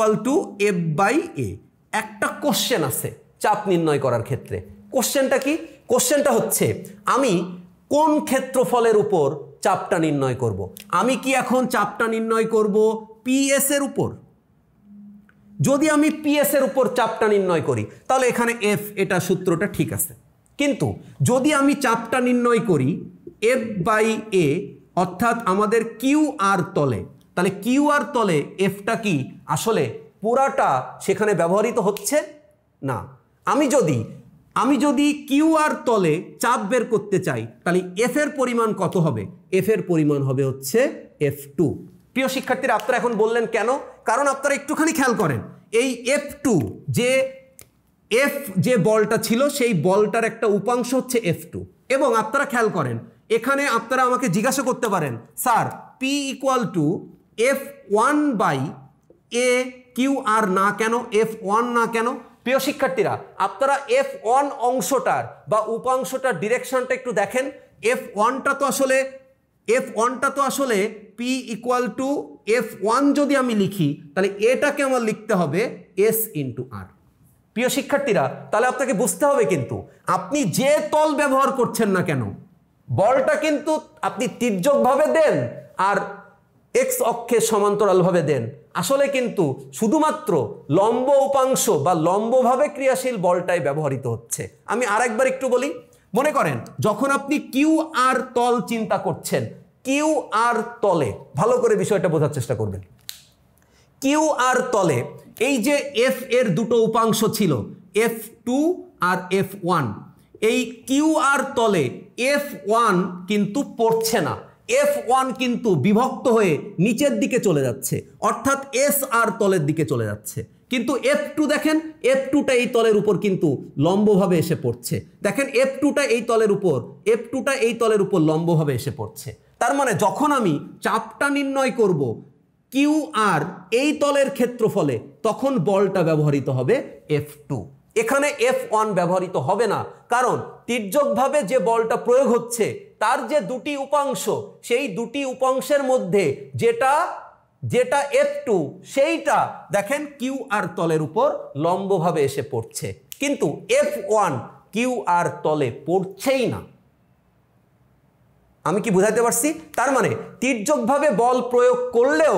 F/A। একটা কোশ্চেন আছে চাপ নির্ণয় করার ক্ষেত্রে। কোশ্চেনটা কি? কোশ্চেনটা হচ্ছে আমি কোন ক্ষেত্রফলের উপর চাপটা নির্ণয় করব। আমি কি এখন চাপটা নির্ণয় করব PS এর উপর? যদি আমি PS এর উপর চাপটা নির্ণয় করি, তাহলে এখানে F, এটা সূত্রটা ঠিক আছে। কিন্তু যদি আমি চাপটা নির্ণয় করি F/A, অর্থাৎ আমাদের কিউ আর তলে, তাহলে কিউ আর তলে এফটা কি আসলে পুরাটা সেখানে ব্যবহৃত হচ্ছে না। আমি যদি কিউ আর তলে চাপ বের করতে চাই তাহলে এফ এর পরিমাণ কত হবে? এফ এর পরিমাণ হবে হচ্ছে F2। প্রিয় শিক্ষার্থীরা, আপনারা এখন বললেন কেন? কারণ আপনারা একটুখানি খেয়াল করেন, এই F2 যে বলটা ছিল সেই বলটার একটা উপাংশ হচ্ছে F2, এবং আপনারা খেয়াল করেন এখানে আপনারা আমাকে জিজ্ঞাসা করতে পারেন, স্যার P = F1/A QR না কেন, F1 না কেন? প্রিয় শিক্ষার্থীরা, আপনারা F1 অংশটার বা উপাংশটার ডিরেকশনটা একটু দেখেন। F1টা তো আসলে P = F1 যদি আমি লিখি তাহলে এটাকে আমার লিখতে হবে S × R। প্রিয় শিক্ষার্থীরা, তাহলে আপনাকে বুঝতে হবে কিন্তু আপনি যে তল ব্যবহার করছেন না কেন, বলটা কিন্তু আপনি তির্যকভাবে দেন আর এক্স অক্ষের সমান্তরালভাবে দেন, আসলে কিন্তু শুধুমাত্র লম্ব উপাংশ বা লম্বভাবে ক্রিয়াশীল বলটাই ব্যবহৃত হচ্ছে। আমি আরেকবার একটু বলি, মনে করেন যখন আপনি কিউ আর তল চিন্তা করছেন, কিউ আর তলে ভালো করে বিষয়টা বোঝার চেষ্টা করবেন। কিউ আর তলে এই যে এফ এর দুটো উপাংশ ছিল F2 আর F1, এই কিউ আর তলে F1 কিন্তু পড়ছে না, F1 কিন্তু বিভক্ত হয়ে নিচের দিকে চলে যাচ্ছে, অর্থাৎ এস আর তলের দিকে চলে যাচ্ছে। কিন্তু F2 দেখেন, F2টা এই তলের উপর কিন্তু লম্বভাবে এসে পড়ছে। দেখেন F2টা এই তলের উপর লম্বভাবে এসে পড়ছে। তার মানে যখন আমি চাপটা নির্ণয় করব কিউ আর এই তলের ক্ষেত্রফলে, তখন বলটা ব্যবহৃত হবে F2। এখানে F1 ব্যবহৃত হবে না, কারণ তির্যকভাবে যে বলটা প্রয়োগ হচ্ছে তার যে দুটি উপাংশ, সেই দুটি উপাংশের মধ্যে যেটা F2 সেইটা দেখেন কিউ আর তলের উপর লম্বভাবে এসে পড়ছে, কিন্তু F1 কিউ আর তলে পড়ছেই না। আমি কি বুঝাতে পারছি? তার মানে তির্যকভাবে বল প্রয়োগ করলেও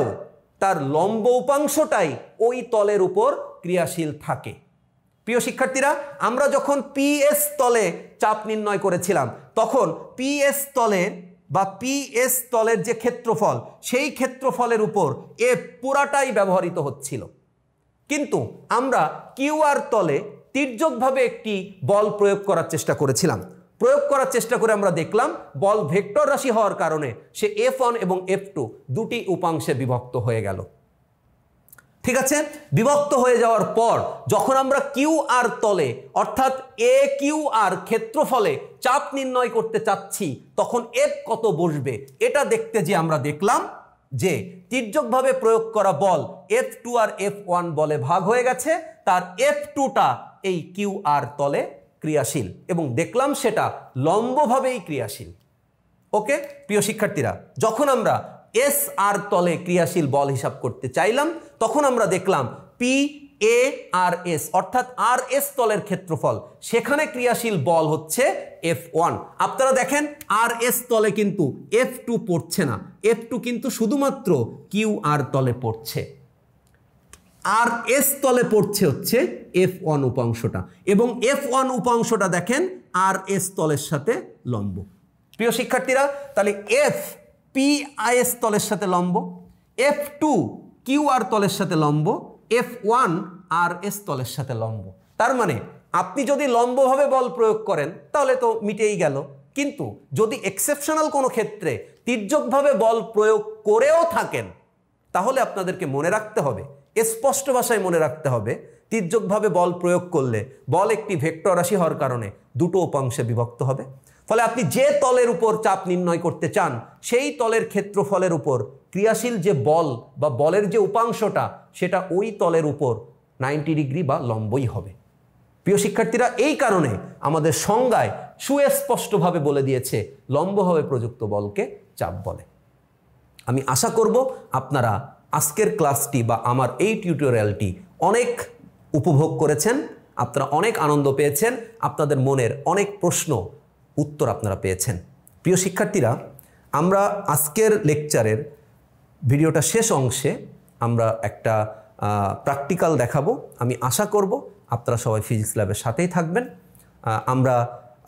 তার লম্ব উপাংশটাই ওই তলের উপর ক্রিয়াশীল থাকে। প্রিয় শিক্ষার্থীরা, আমরা যখন PS তলে চাপ নির্ণয় করেছিলাম তখন PS তলের যে ক্ষেত্রফল, সেই ক্ষেত্রফলের উপর F পুরাটাই ব্যবহৃত হচ্ছিল, কিন্তু আমরা QR তলে তির্যকভাবে একটি বল প্রয়োগ করার চেষ্টা করেছিলাম। প্রয়োগ করার চেষ্টা করে আমরা দেখলাম বল ভেক্টর রাশি হওয়ার কারণে সে F1 এবং F2 দুটি উপাংশে বিভক্ত হয়ে গেল। ঠিক আছে, বিভক্ত হয়ে যাওয়ার পর যখন আমরা কিউ আর তলে অর্থাৎ AQR ক্ষেত্রফলে চাপ নির্ণয় করতে চাচ্ছি, তখন F কত বসবে এটা দেখতে যে আমরা দেখলাম যে তির্যকভাবে প্রয়োগ করা বল F2 আর F1 বলে ভাগ হয়ে গেছে, তার F2টা এই QR তলে ক্রিয়াশীল, এবং দেখলাম সেটা লম্বভাবেই ক্রিয়াশীল। ওকে প্রিয় শিক্ষার্থীরা, যখন আমরা এস আর তলে ক্রিয়াশীল বল হিসাব করতে চাইলাম তখন আমরা দেখলাম PARS অর্থাৎ RS তলের ক্ষেত্রফল, সেখানে ক্রিয়াশীল বল হচ্ছে F1। আপনারা দেখেন RS তলে কিন্তু F2 পড়ছে না, F2 কিন্তু শুধুমাত্র QR তলে পড়ছে, RS তলে পড়ছে হচ্ছে F1 উপাংশটা, এবং F1 উপাংশটা দেখেন RS তলের সাথে লম্ব। প্রিয় শিক্ষার্থীরা, তাহলে F PIS তলের সাথে লম্ব, F2 QR তলের সাথে লম্ব, F1 RS তলের সাথে লম্ব। তার মানে আপনি যদি লম্বভাবে বল প্রয়োগ করেন তাহলে তো মিটেই গেল, কিন্তু যদি এক্সেপশনাল কোনো ক্ষেত্রে তির্যকভাবে বল প্রয়োগ করেও থাকেন তাহলে আপনাদেরকে মনে রাখতে হবে, স্পষ্ট ভাষায় মনে রাখতে হবে, তির্যকভাবে বল প্রয়োগ করলে বল একটি ভেক্টর রাশি হওয়ার কারণে দুটো উপাংশে বিভক্ত হবে। ফলে আপনি যে তলের উপর চাপ নির্ণয় করতে চান সেই তলের ক্ষেত্রফলের উপর ক্রিয়াশীল যে বল বা বলের যে উপাংশটা সেটা ওই তলের উপর 90 ডিগ্রি বা লম্বই হবে। প্রিয় শিক্ষার্থীরা, এই কারণে আমাদের সংজ্ঞায় সুস্পষ্টভাবে বলে দিয়েছে লম্বভাবে প্রযুক্ত বলকে চাপ বলে। আমি আশা করব আপনারা আজকের ক্লাসটি বা আমার এই টিউটোরিয়ালটি অনেক উপভোগ করেছেন, আপনারা অনেক আনন্দ পেয়েছেন, আপনাদের মনের অনেক প্রশ্ন উত্তর আপনারা পেয়েছেন। প্রিয় শিক্ষার্থীরা, আমরা আজকের লেকচারের ভিডিওটা শেষ অংশে আমরা একটা প্র্যাকটিক্যাল দেখাবো। আমি আশা করব আপনারা সবাই ফিজিক্স ল্যাবের সাথেই থাকবেন। আমরা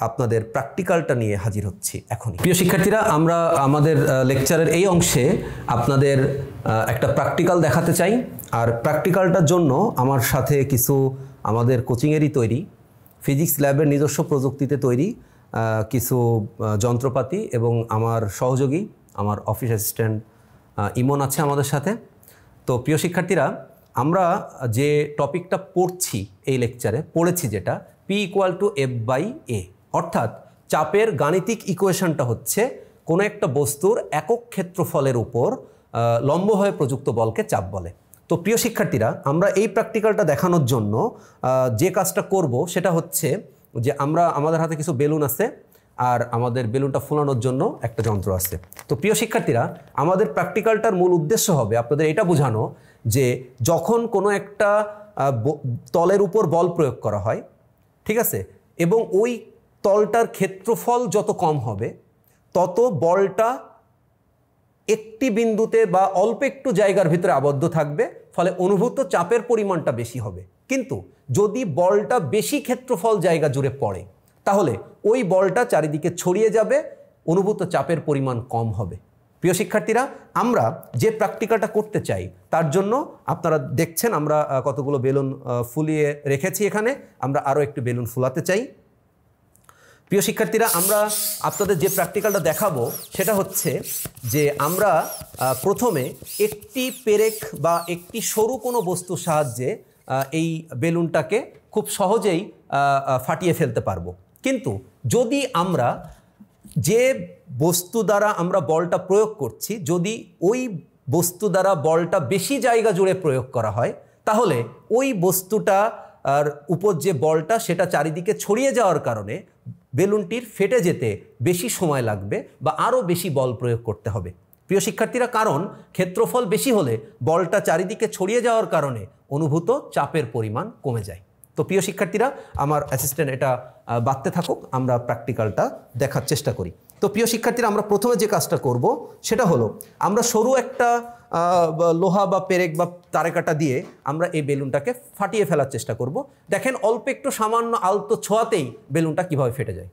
আপনাদের প্র্যাকটিক্যালটা নিয়ে হাজির হচ্ছি এখনই। প্রিয় শিক্ষার্থীরা, আমরা আমাদের লেকচারের এই অংশে আপনাদের একটা প্র্যাকটিক্যাল দেখাতে চাই। আর প্র্যাকটিক্যালটার জন্য আমার সাথে কিছু আমাদের কোচিংয়েরই তৈরি ফিজিক্স ল্যাবের নিজস্ব প্রযুক্তিতে তৈরি কিছু যন্ত্রপাতি এবং আমার সহযোগী আমার অফিস অ্যাসিস্ট্যান্ট ইমন আছে আমাদের সাথে। তো প্রিয় শিক্ষার্থীরা, আমরা যে টপিকটা পড়ছি এই লেকচারে পড়েছি যেটা P = F/A, অর্থাৎ চাপের গাণিতিক ইকুয়েশনটা হচ্ছে কোনো একটা বস্তুর একক ক্ষেত্রফলের উপর লম্ব হয়ে প্রযুক্ত বলকে চাপ বলে। তো প্রিয় শিক্ষার্থীরা, আমরা এই প্র্যাকটিক্যালটা দেখানোর জন্য যে কাজটা করব সেটা হচ্ছে যে আমাদের হাতে কিছু বেলুন আছে আর আমাদের বেলুনটা ফোলানোর জন্য একটা যন্ত্র আছে। তো প্রিয় শিক্ষার্থীরা, আমাদের প্র্যাকটিক্যালটার মূল উদ্দেশ্য হবে আপনাদের এটা বোঝানো যে যখন কোনো একটা তলের উপর বল প্রয়োগ করা হয়, ঠিক আছে, এবং ওই তলটার ক্ষেত্রফল যত কম হবে তত বলটা একটি বিন্দুতে বা অল্প একটু জায়গার ভিতরে আবদ্ধ থাকবে, ফলে অনুভূত চাপের পরিমাণটা বেশি হবে। কিন্তু যদি বলটা বেশি ক্ষেত্রফল জায়গা জুড়ে পড়ে তাহলে ওই বলটা চারিদিকে ছড়িয়ে যাবে, অনুভূত চাপের পরিমাণ কম হবে। প্রিয় শিক্ষার্থীরা, আমরা যে প্র্যাকটিক্যালটা করতে চাই তার জন্য আপনারা দেখছেন আমরা কতগুলো বেলুন ফুলিয়ে রেখেছি এখানে। আমরা আরও একটু বেলুন ফুলাতে চাই। প্রিয় শিক্ষার্থীরা, আমরা আপনাদের যে প্র্যাকটিক্যালটা দেখাবো সেটা হচ্ছে যে আমরা প্রথমে একটি পেরেক বা একটি সরু কোনো বস্তুর সাহায্যে এই বেলুনটাকে খুব সহজেই ফাটিয়ে ফেলতে পারবো। কিন্তু যদি আমরা যে বস্তু দ্বারা আমরা বলটা প্রয়োগ করছি, যদি ওই বস্তু দ্বারা বলটা বেশি জায়গা জুড়ে প্রয়োগ করা হয় তাহলে ওই বস্তুটা আর উপর যে বলটা সেটা চারিদিকে ছড়িয়ে যাওয়ার কারণে বেলুনটির ফেটে যেতে বেশি সময় লাগবে বা আরও বেশি বল প্রয়োগ করতে হবে। প্রিয় শিক্ষার্থীরা, কারণ ক্ষেত্রফল বেশি হলে বলটা চারিদিকে ছড়িয়ে যাওয়ার কারণে অনুভূত চাপের পরিমাণ কমে যায়। তো প্রিয় শিক্ষার্থীরা, আমার অ্যাসিস্ট্যান্ট এটা বাঁধতে থাকুক, আমরা প্র্যাকটিক্যালটা দেখার চেষ্টা করি। তো প্রিয় শিক্ষার্থীরা, আমরা প্রথমে যে কাজটা করব সেটা হলো আমরা সরু একটা লোহা বা পেরেক বা তারেকাটা দিয়ে আমরা এই বেলুনটাকে ফাটিয়ে ফেলার চেষ্টা করব। দেখেন অল্প একটু সামান্য আলতো ছোঁয়াতেই বেলুনটা কিভাবে ফেটে যায়।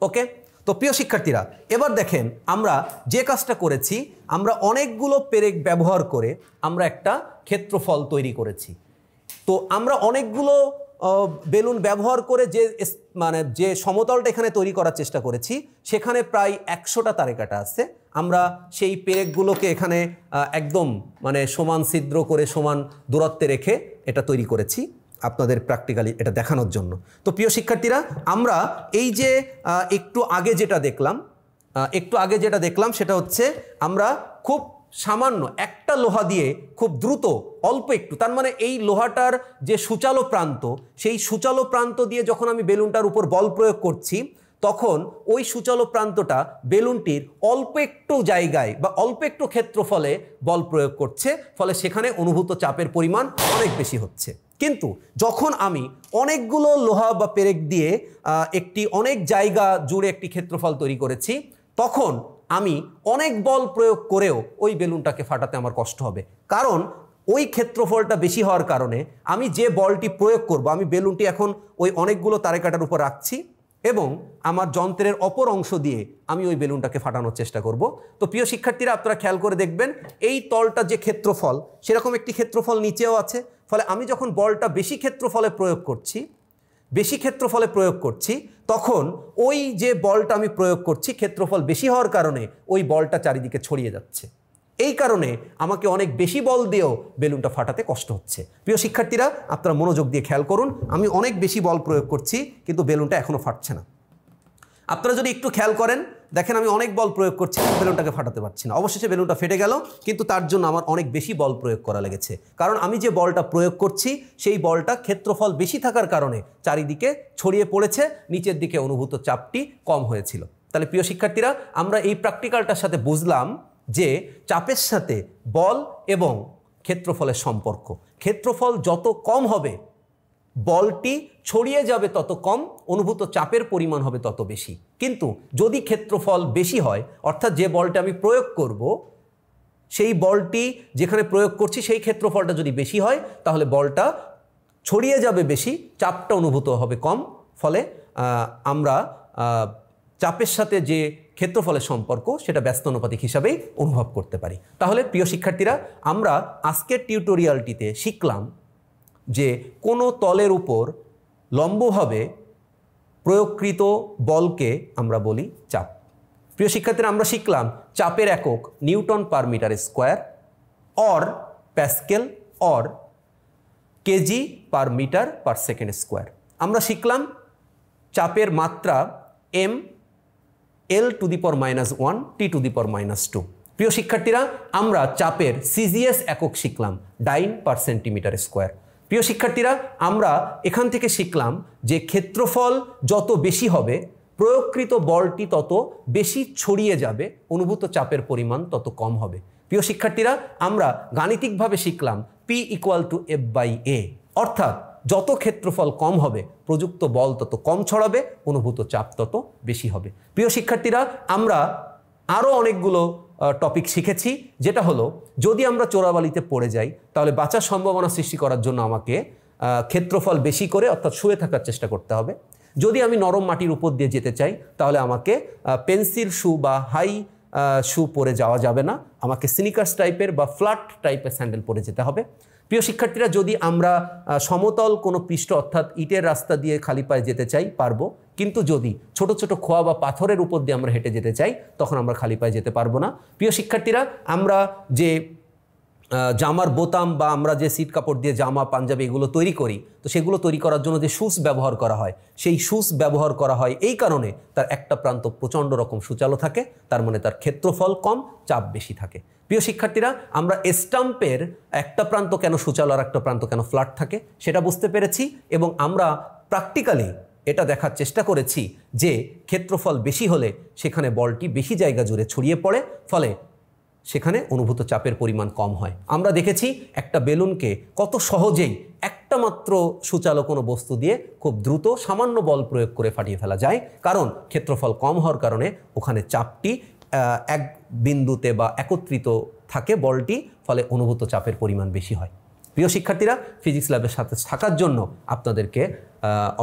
ওকে, তো প্রিয় শিক্ষার্থীরা, এবার দেখেন আমরা যে কাজটা করেছি, আমরা অনেকগুলো পেরেক ব্যবহার করে আমরা একটা ক্ষেত্রফল তৈরি করেছি। তো আমরা অনেকগুলো বেলুন ব্যবহার করে যে সমতলটা এখানে তৈরি করার চেষ্টা করেছি সেখানে প্রায় 100টা তারেকাটা আছে। আমরা সেই পেরেকগুলোকে এখানে একদম সমান ছিদ্র করে সমান দূরত্বে রেখে এটা তৈরি করেছি আপনাদের প্র্যাকটিক্যালি এটা দেখানোর জন্য। তো প্রিয় শিক্ষার্থীরা, আমরা এই যে একটু আগে যেটা দেখলাম সেটা হচ্ছে আমরা খুব সামান্য একটা লোহা দিয়ে খুব দ্রুত অল্প একটু, তার মানে এই লোহাটার যে সূচালো প্রান্ত, সেই সূচালো প্রান্ত দিয়ে যখন আমি বেলুনটার উপর বল প্রয়োগ করছি তখন ওই সূচালো প্রান্তটা বেলুনটির অল্প একটু জায়গায় বা অল্প একটু ক্ষেত্রফলে বল প্রয়োগ করছে, ফলে সেখানে অনুভূত চাপের পরিমাণ অনেক বেশি হচ্ছে। কিন্তু যখন আমি অনেকগুলো লোহা বা পেরেক দিয়ে অনেক জায়গা জুড়ে একটি ক্ষেত্রফল তৈরি করেছি, তখন আমি অনেক বল প্রয়োগ করেও ওই বেলুনটাকে ফাটাতে আমার কষ্ট হবে। কারণ ওই ক্ষেত্রফলটা বেশি হওয়ার কারণে আমি যে বলটি প্রয়োগ করব, আমি বেলুনটি এখন ওই অনেকগুলো তারেকাটার উপর রাখছি এবং আমার যন্ত্রের অপর অংশ দিয়ে আমি ওই বেলুনটাকে ফাটানোর চেষ্টা করব। তো প্রিয় শিক্ষার্থীরা, আপনারা খেয়াল করে দেখবেন এই তলটা যে ক্ষেত্রফল সেরকম একটি ক্ষেত্রফল নিচেও আছে। ফলে আমি যখন বলটা বেশি ক্ষেত্রফলে প্রয়োগ করছি তখন ওই যে বলটা আমি প্রয়োগ করছি ক্ষেত্রফল বেশি হওয়ার কারণে ওই বলটা চারিদিকে ছড়িয়ে যাচ্ছে। এই কারণে আমাকে অনেক বেশি বল দিয়েও বেলুনটা ফাটাতে কষ্ট হচ্ছে। প্রিয় শিক্ষার্থীরা, আপনারা মনোযোগ দিয়ে খেয়াল করুন, আমি অনেক বেশি বল প্রয়োগ করছি কিন্তু বেলুনটা এখনও ফাটছে না। আপনারা যদি একটু খেয়াল করেন দেখেন আমি অনেক বল প্রয়োগ করছি, বেলুনটাকে ফাটাতে পারছি না। অবশেষে বেলুনটা ফেটে গেল, কিন্তু তার জন্য আমার অনেক বেশি বল প্রয়োগ করা লেগেছে। কারণ আমি যে বলটা প্রয়োগ করছি সেই বলটা ক্ষেত্রফল বেশি থাকার কারণে চারিদিকে ছড়িয়ে পড়েছে, নিচের দিকে অনুভূত চাপটি কম হয়েছিল। তাহলে প্রিয় শিক্ষার্থীরা, আমরা এই প্র্যাকটিক্যালটার সাথে বুঝলাম যে চাপের সাথে বল এবং ক্ষেত্রফলের সম্পর্ক। ক্ষেত্রফল যত কম হবে বলটি ছড়িয়ে যাবে তত কম, অনুভূত চাপের পরিমাণ হবে তত বেশি। কিন্তু যদি ক্ষেত্রফল বেশি হয়, অর্থাৎ যে বলটা আমি প্রয়োগ করব সেই বলটি যেখানে প্রয়োগ করছি সেই ক্ষেত্রফলটা যদি বেশি হয় তাহলে বলটা ছড়িয়ে যাবে বেশি, চাপটা অনুভূত হবে কম, ফলে আমরা চাপের সাথে যে ক্ষেত্রফলের সম্পর্ক সেটা ব্যস্ত অনুপাতিক হিসাবেই অনুভব করতে পারি। তাহলে প্রিয় শিক্ষার্থীরা, আমরা আজকের টিউটোরিয়ালটিতে শিখলাম যে কোনো তলের উপর লম্বভাবে প্রয়োগকৃত বলকে আমরা বলি চাপ। প্রিয় শিক্ষার্থীরা, আমরা শিখলাম চাপের একক newton per metre square or pascal or KG per metre per second square. আমরা শিখলাম চাপের মাত্রা m l to the power -1 t to the power -2। প্রিয় শিক্ষার্থীরা, আমরা চাপের সিজিএস একক শিখলাম ডাইন পার সেন্টিমিটার স্কোয়ার। প্রিয় শিক্ষার্থীরা, আমরা এখান থেকে শিখলাম যে ক্ষেত্রফল যত বেশি হবে প্রয়োগকৃত বলটি তত বেশি ছড়িয়ে যাবে, অনুভূত চাপের পরিমাণ তত কম হবে। প্রিয় শিক্ষার্থীরা, আমরা গাণিতিকভাবে শিখলাম P = F/A, অর্থাৎ যত ক্ষেত্রফল কম হবে প্রযুক্ত বল তত কম ছড়াবে, অনুভূত চাপ তত বেশি হবে। প্রিয় শিক্ষার্থীরা, আমরা আরও অনেকগুলো টপিক শিখেছি, যেটা হলো যদি আমরা চোরাবালিতে পড়ে যাই তাহলে বাঁচার সম্ভাবনা সৃষ্টি করার জন্য আমাকে ক্ষেত্রফল বেশি করে অর্থাৎ শুয়ে থাকার চেষ্টা করতে হবে। যদি আমি নরম মাটির উপর দিয়ে যেতে চাই তাহলে আমাকে পেন্সিল শু বা হাই শু পরে যাওয়া যাবে না, আমাকে স্নিকার্স টাইপের বা ফ্ল্যাট টাইপের স্যান্ডেল পরে যেতে হবে। প্রিয় শিক্ষার্থীরা, যদি আমরা সমতল কোনো পৃষ্ঠ অর্থাৎ ইটের রাস্তা দিয়ে খালি পায়ে যেতে চাই পারবো, কিন্তু যদি ছোট ছোট খোয়া বা পাথরের উপর দিয়ে আমরা হেঁটে যেতে চাই তখন আমরা খালি পায়ে যেতে পারবো না। প্রিয় শিক্ষার্থীরা, আমরা যে জামার বোতাম বা আমরা যে সিট কাপড় দিয়ে জামা পাঞ্জাবি এগুলো তৈরি করি, তো সেগুলো তৈরি করার জন্য যে শুজ ব্যবহার করা হয়, সেই শুজ ব্যবহার করা হয় এই কারণে তার একটা প্রান্ত প্রচণ্ড রকম সূচালো থাকে, তার মানে তার ক্ষেত্রফল কম, চাপ বেশি থাকে। প্রিয় শিক্ষার্থীরা, আমরা স্টাম্পের একটা প্রান্ত কেন সূচালো আর একটা প্রান্ত কেন ফ্ল্যাট থাকে সেটা বুঝতে পেরেছি, এবং আমরা প্র্যাকটিক্যালি এটা দেখার চেষ্টা করেছি যে ক্ষেত্রফল বেশি হলে সেখানে বলটি বেশি জায়গা জুড়ে ছড়িয়ে পড়ে, ফলে সেখানে অনুভূত চাপের পরিমাণ কম হয়। আমরা দেখেছি একটা বেলুনকে কত সহজেই একটা মাত্র সূচালো কোনো বস্তু দিয়ে খুব দ্রুত সামান্য বল প্রয়োগ করে ফাটিয়ে ফেলা যায়, কারণ ক্ষেত্রফল কম হওয়ার কারণে ওখানে চাপটি এক বিন্দুতে বা একত্রিত থাকে বলটি, ফলে অনুভূত চাপের পরিমাণ বেশি হয়। প্রিয় শিক্ষার্থীরা, ফিজিক্স ল্যাবের সাথে থাকার জন্য আপনাদেরকে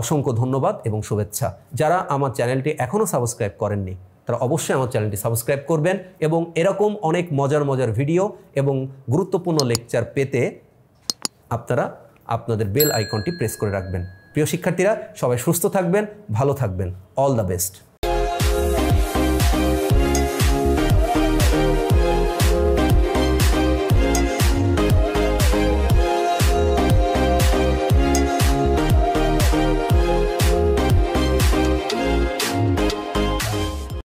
অসংখ্য ধন্যবাদ এবং শুভেচ্ছা। যারা আমার চ্যানেলটি এখনও সাবস্ক্রাইব করেননি তারা অবশ্যই আমার চ্যানেলটি সাবস্ক্রাইব করবেন, এবং এরকম অনেক মজার মজার ভিডিও এবং গুরুত্বপূর্ণ লেকচার পেতে আপনারা আপনাদের বেল আইকনটি প্রেস করে রাখবেন। প্রিয় শিক্ষার্থীরা, সবাই সুস্থ থাকবেন, ভালো থাকবেন। All the best.